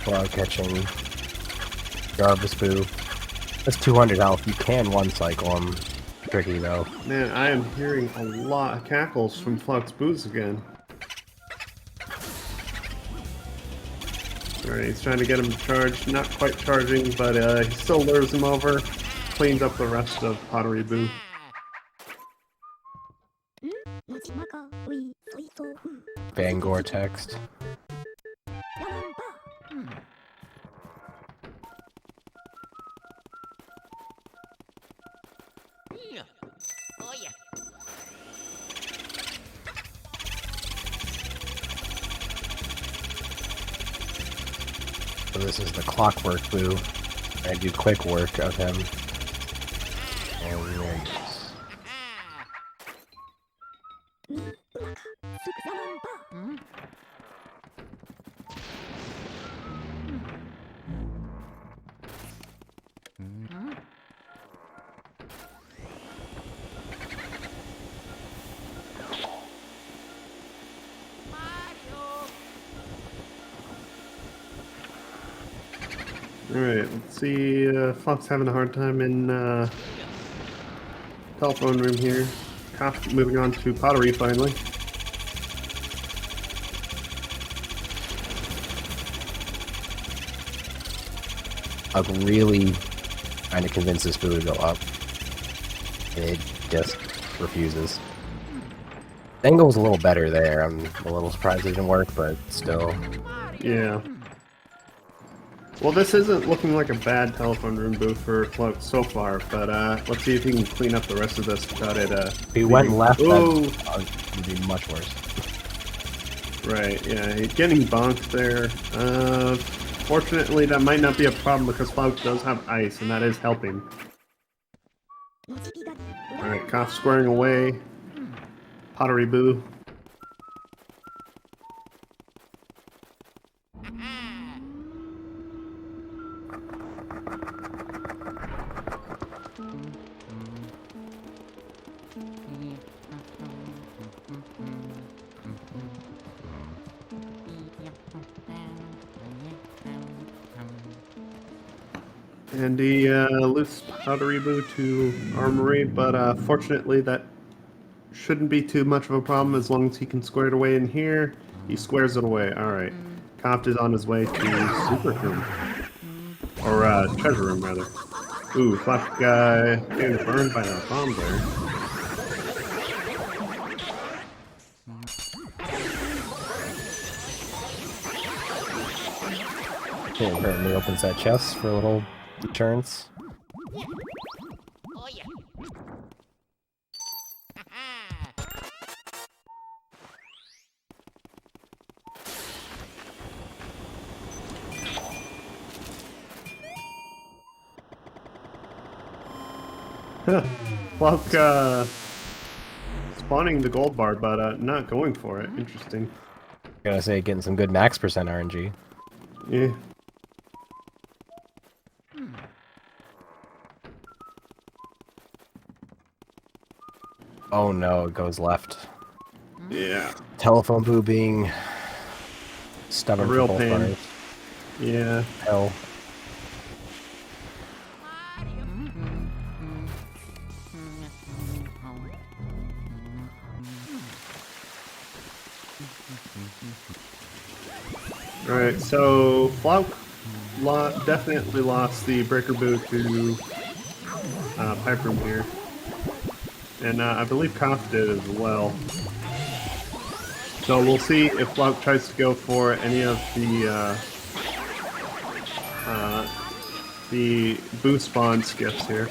Cloud catching. Jarvis Boo. That's 200 health. You can one cycle him. Tricky though. Man, I am hearing a lot of cackles from Flauke's boos again. Alright, he's trying to get him charged. Not quite charging, but he still lures him over. Cleans up the rest of Pottery Boo. Bangor text. So this is the clockwork Boo. I do quick work of him. And there he is. Alright, let's see. Flauke's having a hard time in telephone room here. Kahpt moving on to Pottery finally. I'm really trying to convince this Boo to go up. And it just refuses. Angle's a little better there. I'm a little surprised it didn't work, but still. Yeah. Well, this isn't looking like a bad telephone room booth for Flauke so far, but let's see if he can clean up the rest of this without it. If he went left, that would be much worse. Right, yeah, he's getting bonked there. Fortunately, that might not be a problem because Flauke does have ice, and that is helping. Alright, Kahpt squaring away. Pottery Boo. And he loses Pottery Boo to Armory, but fortunately that shouldn't be too much of a problem as long as he can square it away in here. He squares it away. Alright. Kahpt is on his way to Super Room. Or Treasure Room, rather. Ooh, Flauke getting burned by that bomb there. Okay, apparently opens that chest for a little returns. Flauke spawning the gold bar, but not going for it. Interesting. Gotta say, getting some good max percent RNG. Yeah. Oh no, it goes left. Yeah. Telephone Boo being stubborn A real for both pain. runners. Yeah. Hell. Alright, so Flauke definitely lost the Breaker Boo to Pipe Room here. And I believe Kahpt did as well. So we'll see if Flauke tries to go for any of the Boo spawn skips here.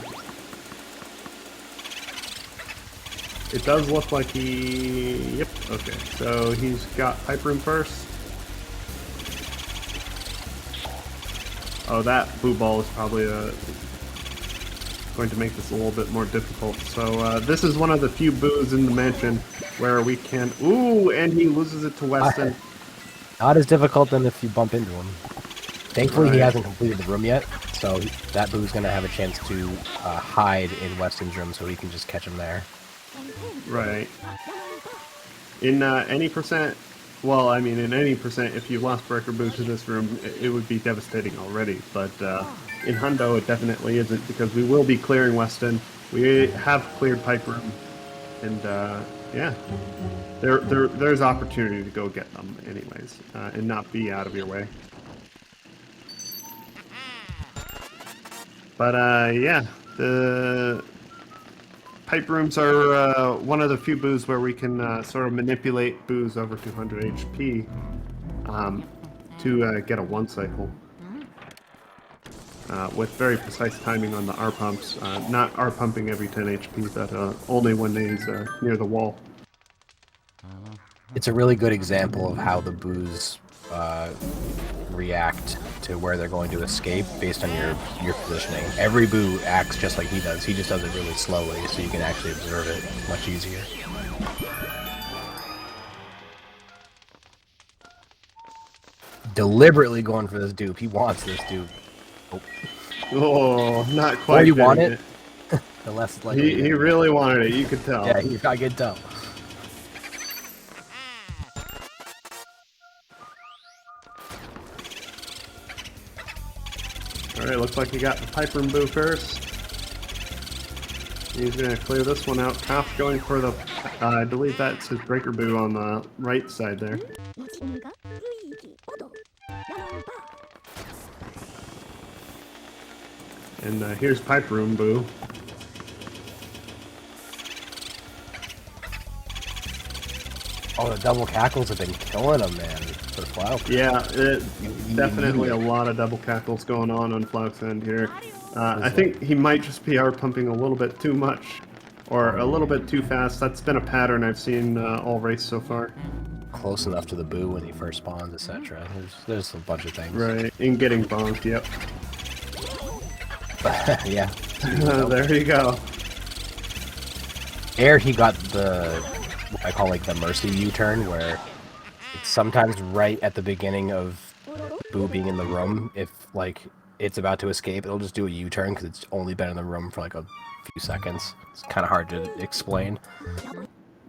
It does look like he... Yep, okay. So he's got Pipe Room first. Oh, that Boo Ball is probably going to make this a little bit more difficult. So this is one of the few Boos in the mansion where we can... Ooh, and he loses it to Weston. Not as difficult than if you bump into him. Thankfully, Right. he hasn't completed the room yet, so that Boo's going to have a chance to hide in Weston's room so he can just catch him there. Right. In any percent... Well, I mean, in any percent, if you lost Breaker Boo to this room, it would be devastating already. But in Hundo, it definitely isn't, because we will be clearing Weston. We have cleared Pipe Room. And, yeah. There's opportunity to go get them anyways, and not be out of your way. But, yeah. The Pipe Rooms are one of the few Boos where we can sort of manipulate Boos over 200 HP to get a one cycle. With very precise timing on the R pumps. Not R pumping every 10 HP, but only when he's near the wall. It's a really good example of how the Boos react to where they're going to escape based on your positioning. Every Boo acts just like he does. He just does it really slowly, so you can actually observe it much easier. Deliberately going for this dupe. He wants this dupe. Oh. Oh, not quite. Oh, you want it? The less likely. He really wanted it. You could tell. Yeah, I could tell. Alright, looks like he got the Pipe Room Boo first. He's gonna clear this one out. Kahpt going for the... I believe that's his Breaker Boo on the right side there. And here's Pipe Room Boo. Oh, the double cackles have been killing him, man. For Flauke. Yeah, definitely a lot of double cackles going on Flauke's end here. I think he might just be R pumping a little bit too much, or a little bit too fast. That's been a pattern I've seen all race so far. Close enough to the Boo when he first spawns, etc. There's a bunch of things. Right, in getting bonked, yep. Yeah. There you go. He got the, what I call like the mercy U-turn, where it's sometimes right at the beginning of Boo being in the room, if like it's about to escape, it'll just do a U-turn because it's only been in the room for like a few seconds. It's kind of hard to explain.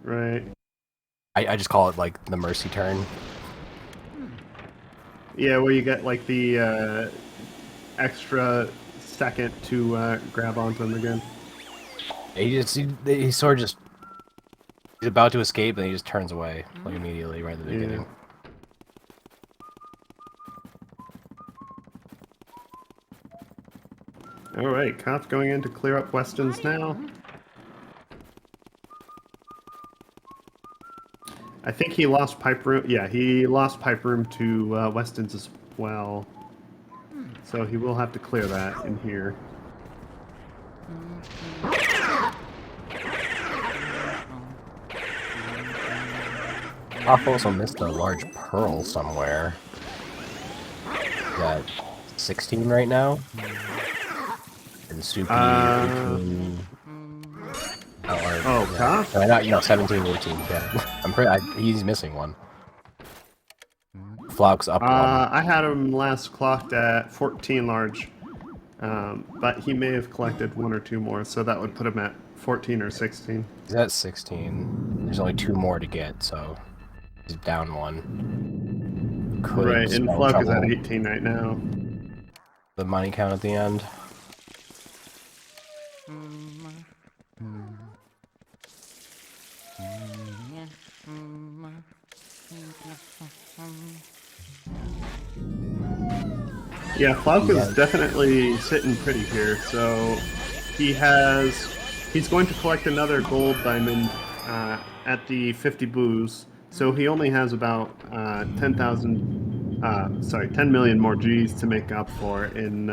Right. I just call it like the mercy turn. Yeah, where you get like the extra second to grab onto him again. He sort of just, he's about to escape and he just turns away like immediately right at the beginning. Alright, Kahpt going in to clear up Weston's now. I think he lost Pipe Room. Yeah, he lost Pipe Room to Weston's as well. So he will have to clear that in here. I've also missed a large pearl somewhere. Got 16 right now. And Soupy 18. Kahpt? No, 17, 18. Yeah. He's missing one. Flauke's up one. I had him last clocked at 14 large. But he may have collected one or two more, so that would put him at 14 or 16. He's at 16. There's only 2 more to get, so he's down one. Right, and Flauke is at 18 right now. The money count at the end. Yeah, Flauke Yeah. is definitely sitting pretty here. So he's going to collect another gold diamond at the 50 boos. So he only has about 10 million more G's to make up for in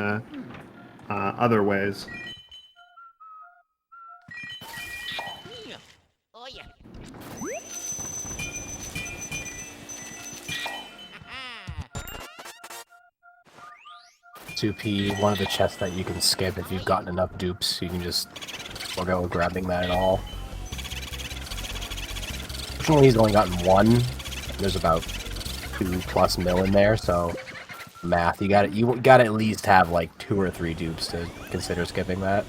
other ways. Oh yeah. 2P, one of the chests that you can skip if you've gotten enough dupes. You can just forego grabbing that at all. Fortunately, he's only gotten one. There's about 2+ mil in there, so math. You gotta at least have like 2 or 3 dupes to consider skipping that.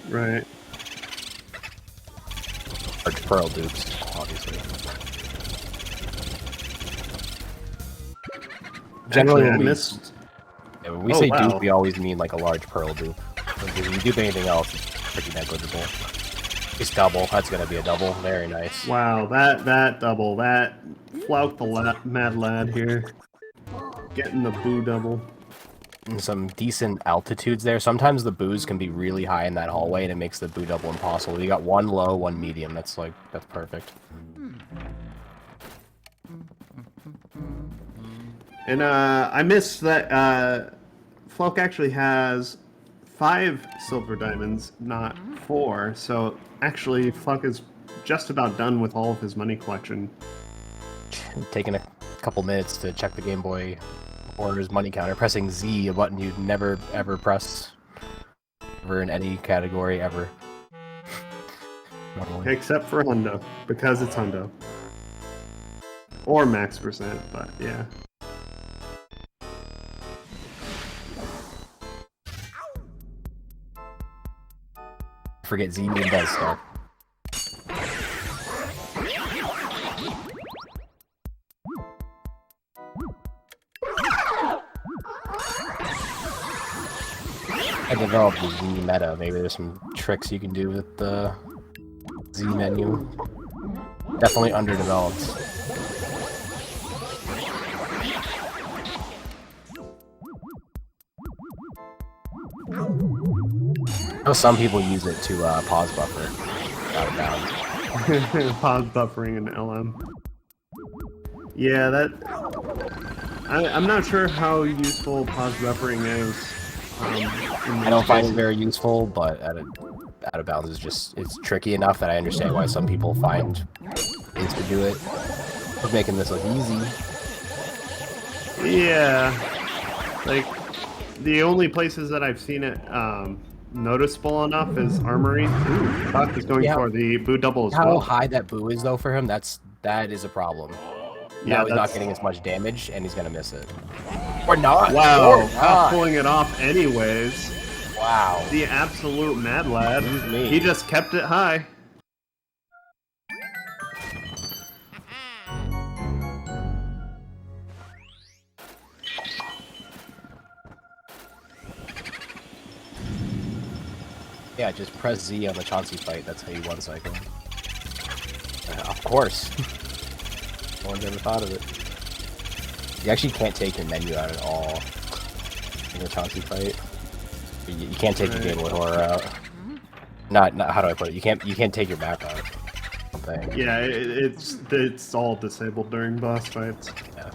Right. Or pearl dupes, obviously. Generally, Actually, I when missed. when we Oh, say wow. dupe, we always mean like a large pearl dupe. If you dupe anything else, it's pretty negligible. It's double. That's gonna be a double. Very nice. Wow, that double, that Flauke the mad lad here, getting the boo double. And some decent altitudes there. Sometimes the boos can be really high in that hallway, and it makes the boo double impossible. You got one low, one medium. That's perfect. And I missed that Flauke actually has 5 silver diamonds, not 4. So actually, Flauke is just about done with all of his money collection. Taking a couple minutes to check the Game Boy or his money counter, pressing Z, a button you'd never ever press ever in any category ever. Normally. Except for Hundo, because it's Hundo. Or max percent, but yeah. Forget Z even does stuff. I developed the Z meta. Maybe there's some tricks you can do with the Z menu. Definitely underdeveloped. I know some people use it to pause buffer out of bounds. Pause buffering in LM. Yeah, that. I'm not sure how useful pause buffering is. I don't find it very useful, but out of bounds is just it's tricky enough that I understand why some people find ways to do it. We're making this look easy. Yeah, like the only places that I've seen it noticeable enough is Armory. Ooh, Buck is going for the boo double as How well. high that boo is though for him, that is a problem. Yeah, Now he's not that's- getting as much damage, and he's gonna miss it. Or not. Wow, Or not. pulling it off anyways. Wow. The absolute mad lad. Excuse me. He just kept it high. Yeah, just press Z on the Chauncey fight. That's how you one cycle. Of course. No one's ever thought of it. You actually can't take your menu out at all in the Chauncey fight. You can't take your Game Boy Horror out. Not how do I put it? You can't take your map out. Something. Yeah, it's all disabled during boss fights. Yeah.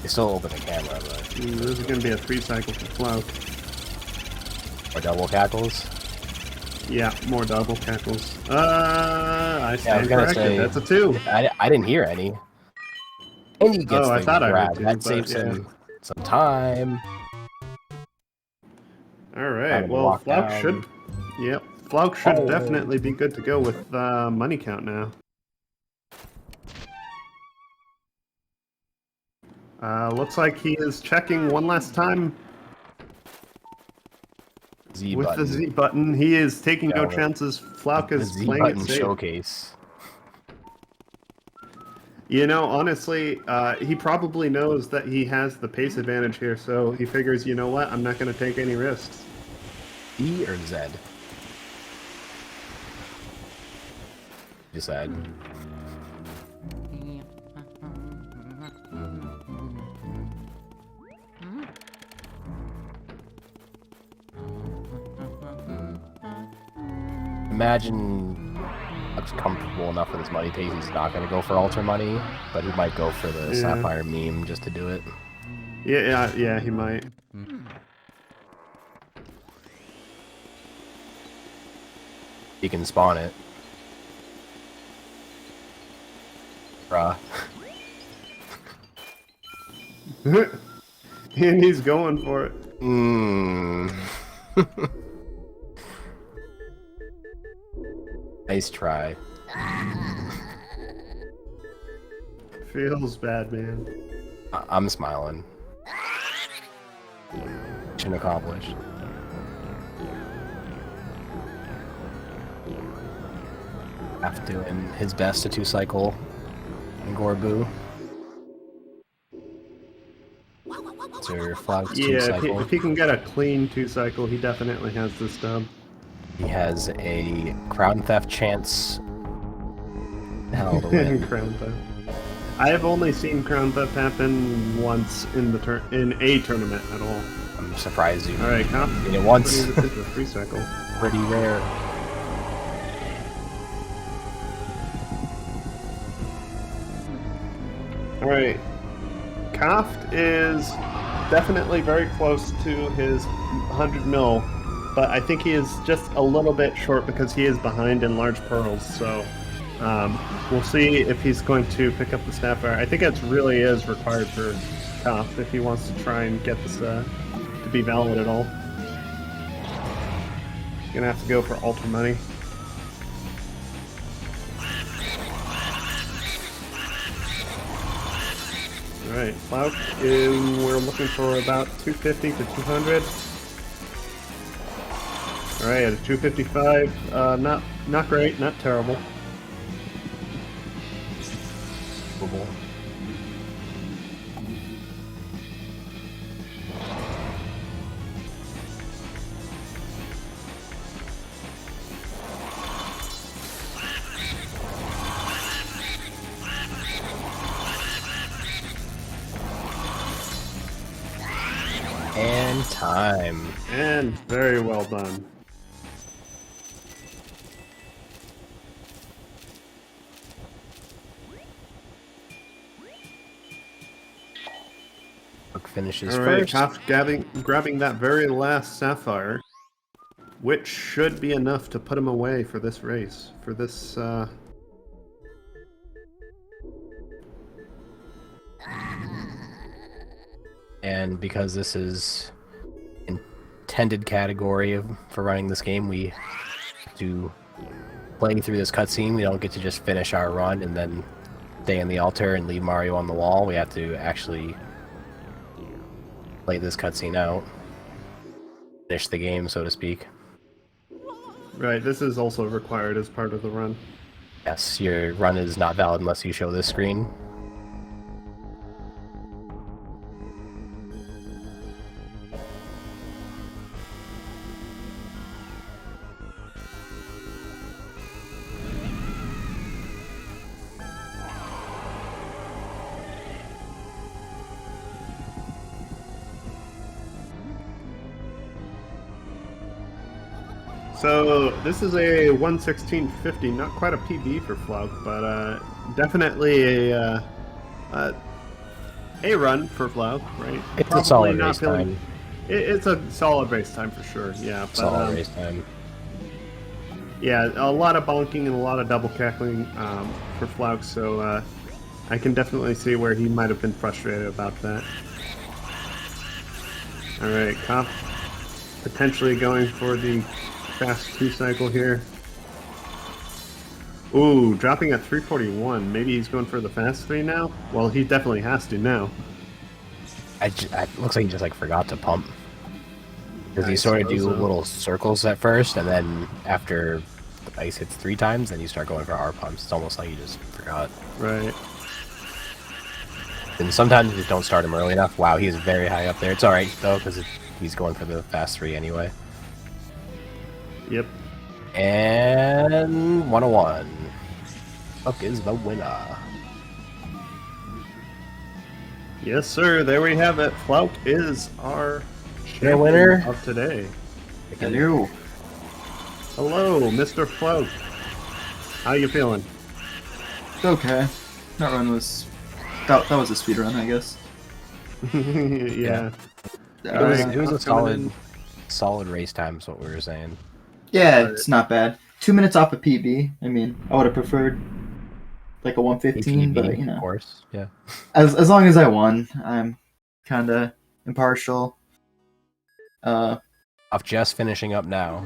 They still open the camera, but This is gonna be a 3 cycle for Flauke. or double cackles. Yeah, more double cackles. I stand gonna corrected. say- That's a 2. I didn't hear any. And he gets Oh, I the thought I heard grab. two, That but saves yeah. him some time. All right. Having to Well, walk Flauke down. should. Yep, Flauke should Oh. definitely be good to go with money count now. Looks like he is checking one last time Z with button. the Z button. He is taking no Yeah, chances. Flauke The is Z playing it button safe. showcase. You know, honestly, he probably knows that he has the pace advantage here, so he figures, you know what, I'm not going to take any risks. E or Z? Decide. Imagine Flauke's comfortable enough with his money pace, he's not going to go for Alter Money, but he might go for the Sapphire meme just to do it. Yeah, he might. He can spawn it. Bruh. And he's going for it. Nice try. Feels bad, man. I'm smiling. Mission accomplished. Kahpt doing his best to 2-cycle and Gorbu. Sir Flauke's 2-cycle. If he can get a clean 2-cycle, he definitely has this dub. He has a Crown Theft chance. Hell to win. Crown Theft. I have only seen Crown Theft happen once in a tournament at all. I'm surprised you Kahpt did it once. It's a 3-cycle. Pretty rare. Alright. Kahpt is definitely very close to his 100 mil, but I think he is just a little bit short because he is behind in large pearls, so we'll see if he's going to pick up the Sapphire. I think it really is required for Kahpt if he wants to try and get this to be valid at all. He's gonna have to go for Alter Money. Alright, Flauke we're looking for about 250 to 200. Alright, at a 255, not great, not terrible. And time. And very well done. Finishes Alright, first. Kahpt grabbing that very last Sapphire, which should be enough to put him away for this race, for this, And because this is intended category for running this game, we have to play through this cutscene. We don't get to just finish our run and then stay in the altar and leave Mario on the wall. We have to actually play this cutscene out. Finish the game, so to speak. Right, this is also required as part of the run. Yes, your run is not valid unless you show this screen. So this is a 1:16:50, not quite a PB for Flauke, but definitely a run for Flauke, right? It's Probably a solid not race time. It's a solid race time for sure. Yeah, but, Solid race time. Yeah, a lot of bonking and a lot of double cackling for Flauke, so I can definitely see where he might have been frustrated about that. Alright, Kahpt potentially going for the fast 2-cycle here. Ooh, dropping at 341. Maybe he's going for the fast 3 now? Well, he definitely has to now. It looks like he just forgot to pump. Because you I sort of do suppose so. little circles at first, and then after the ice hits 3 times, then you start going for R pumps. It's almost like you just forgot. Right. And sometimes you just don't start him early enough. Wow, he's very high up there. It's alright, though, because he's going for the fast 3 anyway. Yep. And 101. Flauke is the winner. Yes, sir. There we have it. Flauke is our The winner of today. Hello. Hello, Mr. Flauke. How you feeling? Okay. That run was... That was a speed run, I guess. Yeah. It was a Coming solid race time, is what we were saying. Yeah, Right. it's not bad. 2 minutes off a PB. I mean, I would have preferred like a 115, but APB, of course. Yeah. as long as I won, I'm kind of impartial. Of just finishing up now.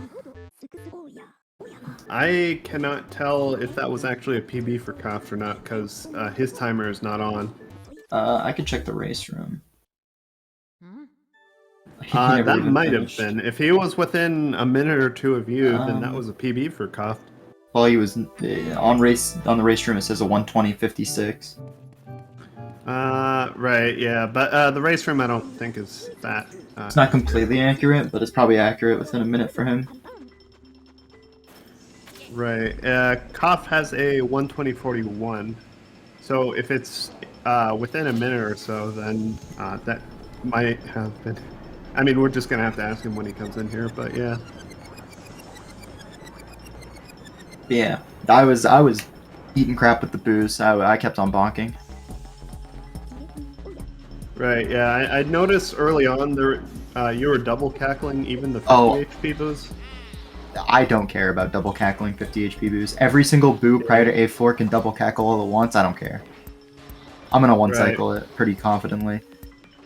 I cannot tell if that was actually a PB for Kahpt or not because his timer is not on. I could check the race room. He never That even might finished. have been. If he was within a minute or two of you, then that Um, was a PB for Kahpt. Well, he was on the race room. It says a 120.56. Right, yeah, but the race room I don't think is that. It's not completely accurate, but it's probably accurate within a minute for him. Right. Kahpt has a 120.41. So if it's within a minute or so, then that might have been. I mean, we're just gonna have to ask him when he comes in here, but yeah. Yeah, I was eating crap with the booze. I kept on bonking. Right. Yeah, I noticed early on there you were double cackling even the 50 Oh. HP boost. I don't care about double cackling 50 HP boos. Every single boo prior to A4 can double cackle all at once. I don't care. I'm gonna one cycle it pretty confidently.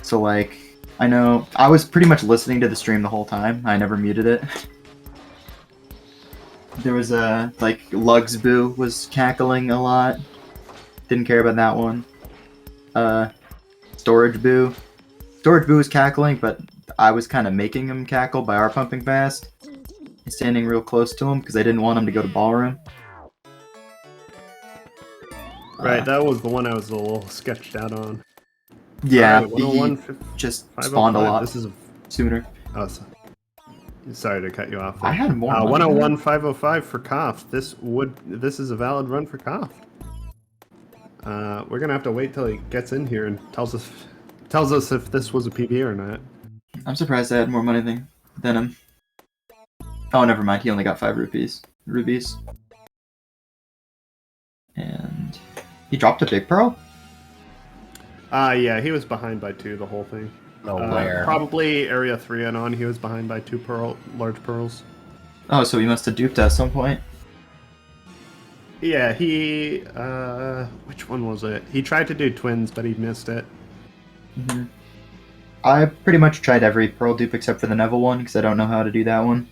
So like, I know I was pretty much listening to the stream the whole time. I never muted it. There was a like Lugs boo was cackling a lot. Didn't care about that one. Storage boo. Storage boo was cackling, but I was kind of making him cackle by R pumping fast. Standing real close to him because I didn't want him to go to ballroom. Right, that was the one I was a little sketched out on. Yeah, Right, 101, he just 505. spawned a lot This is sooner. oh, sorry to cut you off. There. I had more. 101, 505 for Kahpt. This is a valid run for Kahpt. We're gonna have to wait till he gets in here and tells us if this was a PB or not. I'm surprised I had more money than him. Oh, never mind. He only got 5 rupees. And he dropped a big pearl? Yeah, he was behind by 2 the whole thing. No where. Probably area 3 and on. He was behind by 2 large pearls. Oh, so he must have duped at some point. Yeah, he which one was it? He tried to do twins, but he missed it. Mm-hmm. I pretty much tried every pearl dupe except for the Neville one because I don't know how to do that one.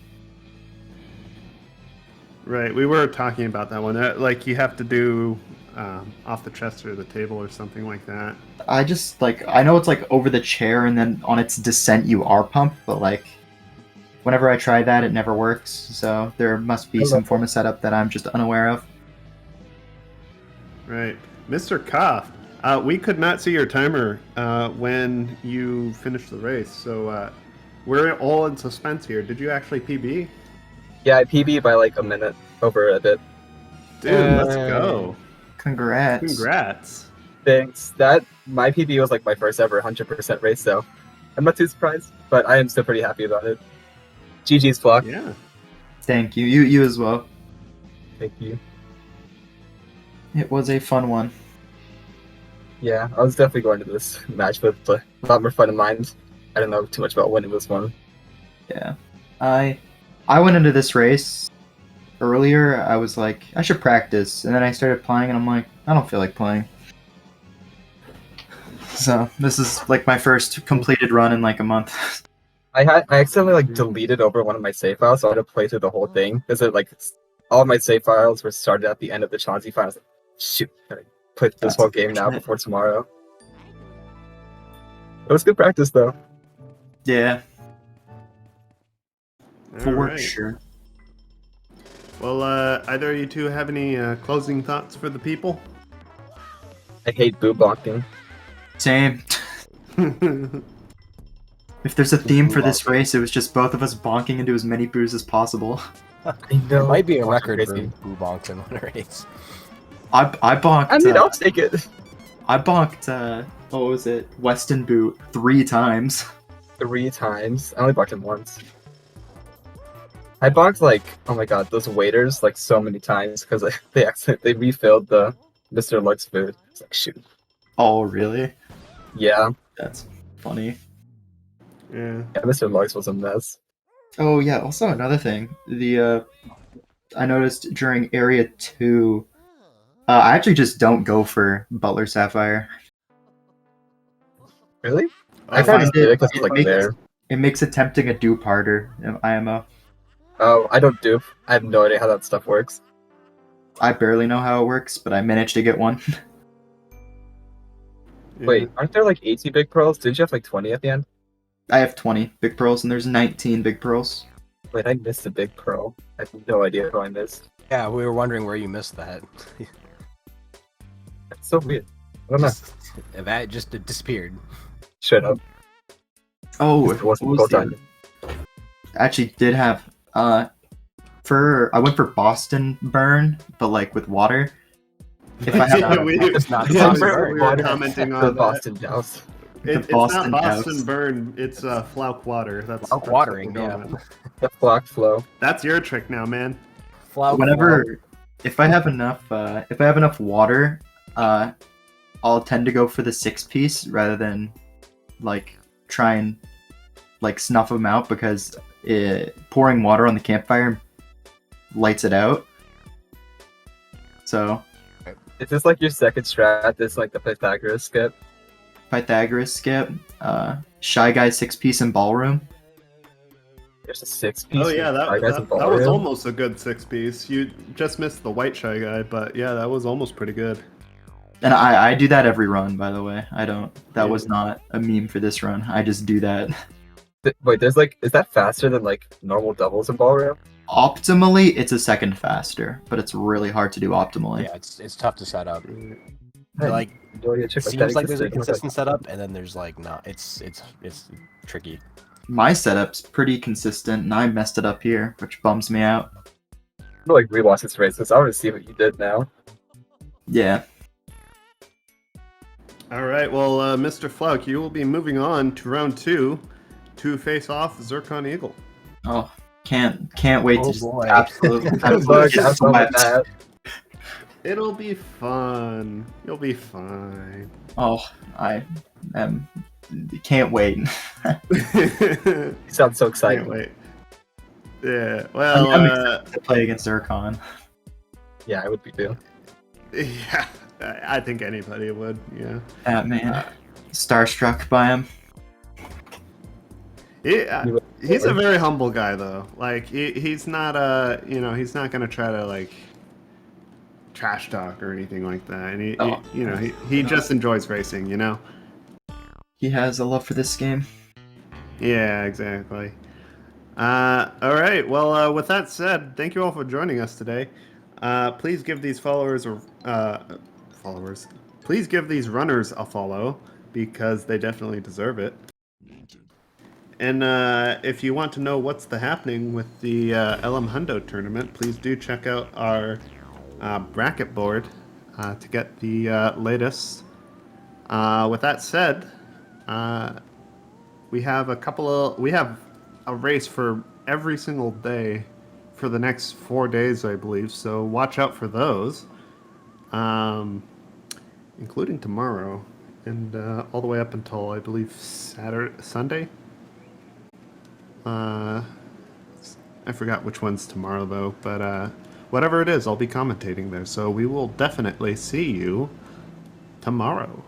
Right, we were talking about that one. Like you have to do off the chest or the table or something like that. I just like I know it's like over the chair and then on its descent you R pump, but like whenever I try that it never works. So there must be some form of setup that I'm just unaware of. Right, Mr. Kahpt. We could not see your timer when you finished the race, so we're all in suspense here. Did you actually PB? Yeah, I PB by like a minute over a bit. Dude, let's go. Congrats. Congrats. Thanks. My PB was like my first ever 100% race, so I'm not too surprised, but I am still pretty happy about it. GG's, Flauke. Yeah. Thank you. You as well. Thank you. It was a fun one. Yeah, I was definitely going to this match with a lot more fun in mind. I don't know too much about winning this one. Yeah. I went into this race earlier. I was like, I should practice, and then I started playing, and I'm like, I don't feel like playing. So this is like my first completed run in like a month. I accidentally like deleted over one of my save files, so I had to play through the whole thing. Because it like all of my save files were started at the end of the Chauncey file. I was like, shoot, gotta put this whole game now before tomorrow. It was good practice though. Yeah, All for right. sure. Well, either of you two have any closing thoughts for the people? I hate boo blocking. Same. If there's a theme for this race, it was just both of us bonking into as many boos as possible. I know. It might be a Fucking record for crazy. boo bonks in one race. I bonked. I mean, I'll take it. I bonked. What was it? Weston Boo 3 times. 3 times. I only blocked him once. I boxed like, oh my god, those waiters like so many times because they refilled the Mr. Lux food. It's like shoot. Oh, really? Yeah, That's funny. Yeah. yeah, Mr. Lux was a mess. Oh yeah. Also another thing, I noticed during Area 2, I actually just don't go for Butler Sapphire. Really? Oh, I kind find of did it because it it's like makes there. it makes attempting a dupe harder in IMO. Oh, I don't dupe. I have no idea how that stuff works. I barely know how it works, but I managed to get one. yeah. Wait, aren't there like 80 big pearls? Did you have like 20 at the end? I have 20 big pearls, and there's 19 big pearls. Wait, I missed a big pearl. I have no idea who I missed. Yeah, we were wondering where you missed that. That's so weird. I don't know. That just disappeared. Shut up. Oh, It wasn't what was both the on other- actually did have I went for Boston burn, but like with water. If I have Yeah, we, It's not yeah, Boston we burn. were commenting the on that. Boston Douse. It's Boston not Boston Douse. burn. It's Flauke water. That's Flauke what watering, we're yeah. going with. The flock flow. That's your trick now, man. Whenever if I have enough water, I'll tend to go for the 6-piece rather than like try and like snuff them out because pouring water on the campfire lights it out. So Is this like your second strat? This like the Pythagoras skip? Pythagoras skip, Shy Guy 6-piece in ballroom. There's a 6-piece. Oh yeah, that was ballroom. almost a good 6-piece. You just missed the white shy guy, but yeah, that was almost pretty good. And I do that every run, by the way. I don't. That Yeah. was not a meme for this run. I just do that. Wait, there's like, is that faster than like normal doubles in ballroom? Optimally, it's a second faster, but it's really hard to do optimally. Yeah, it's tough to set up. Hey, Like, no idea, check it my seems like there's a statistics. consistent setup, and then there's like not. It's tricky. My setup's pretty consistent, and I messed it up here, which bums me out. I'm gonna like rewatch this race because I want to see what you did now. Yeah. All right, well, Mr. Flauke, you will be moving on to round 2 to face off Zircon Eagle. Oh, can't wait Oh, to just boy. absolutely I'm sorry, get I'm sorry swept. about that. It'll be fun. You'll be fine. Oh, I am. Can't wait. You sound so excited. Can't wait. Yeah, well, I'm excited to play against Zircon. Yeah, I would be too. yeah, I think anybody would, yeah. That man, starstruck by him. He's a very humble guy, though. Like, he's not, he's not going to try to, like, trash talk or anything like that. And he just enjoys racing, you know? He has a love for this game. Yeah, exactly. All right. Well, with that said, thank you all for joining us today. Please give these Please give these runners a follow because they definitely deserve it. And if you want to know what's happening with the LM Hundo tournament, please do check out our bracket board to get the latest. With that said, we have a race for every single day for the next 4 days, I believe. So watch out for those, including tomorrow, and all the way up until I believe Sunday. I forgot which one's tomorrow though, but whatever it is, I'll be commentating there. So we will definitely see you tomorrow.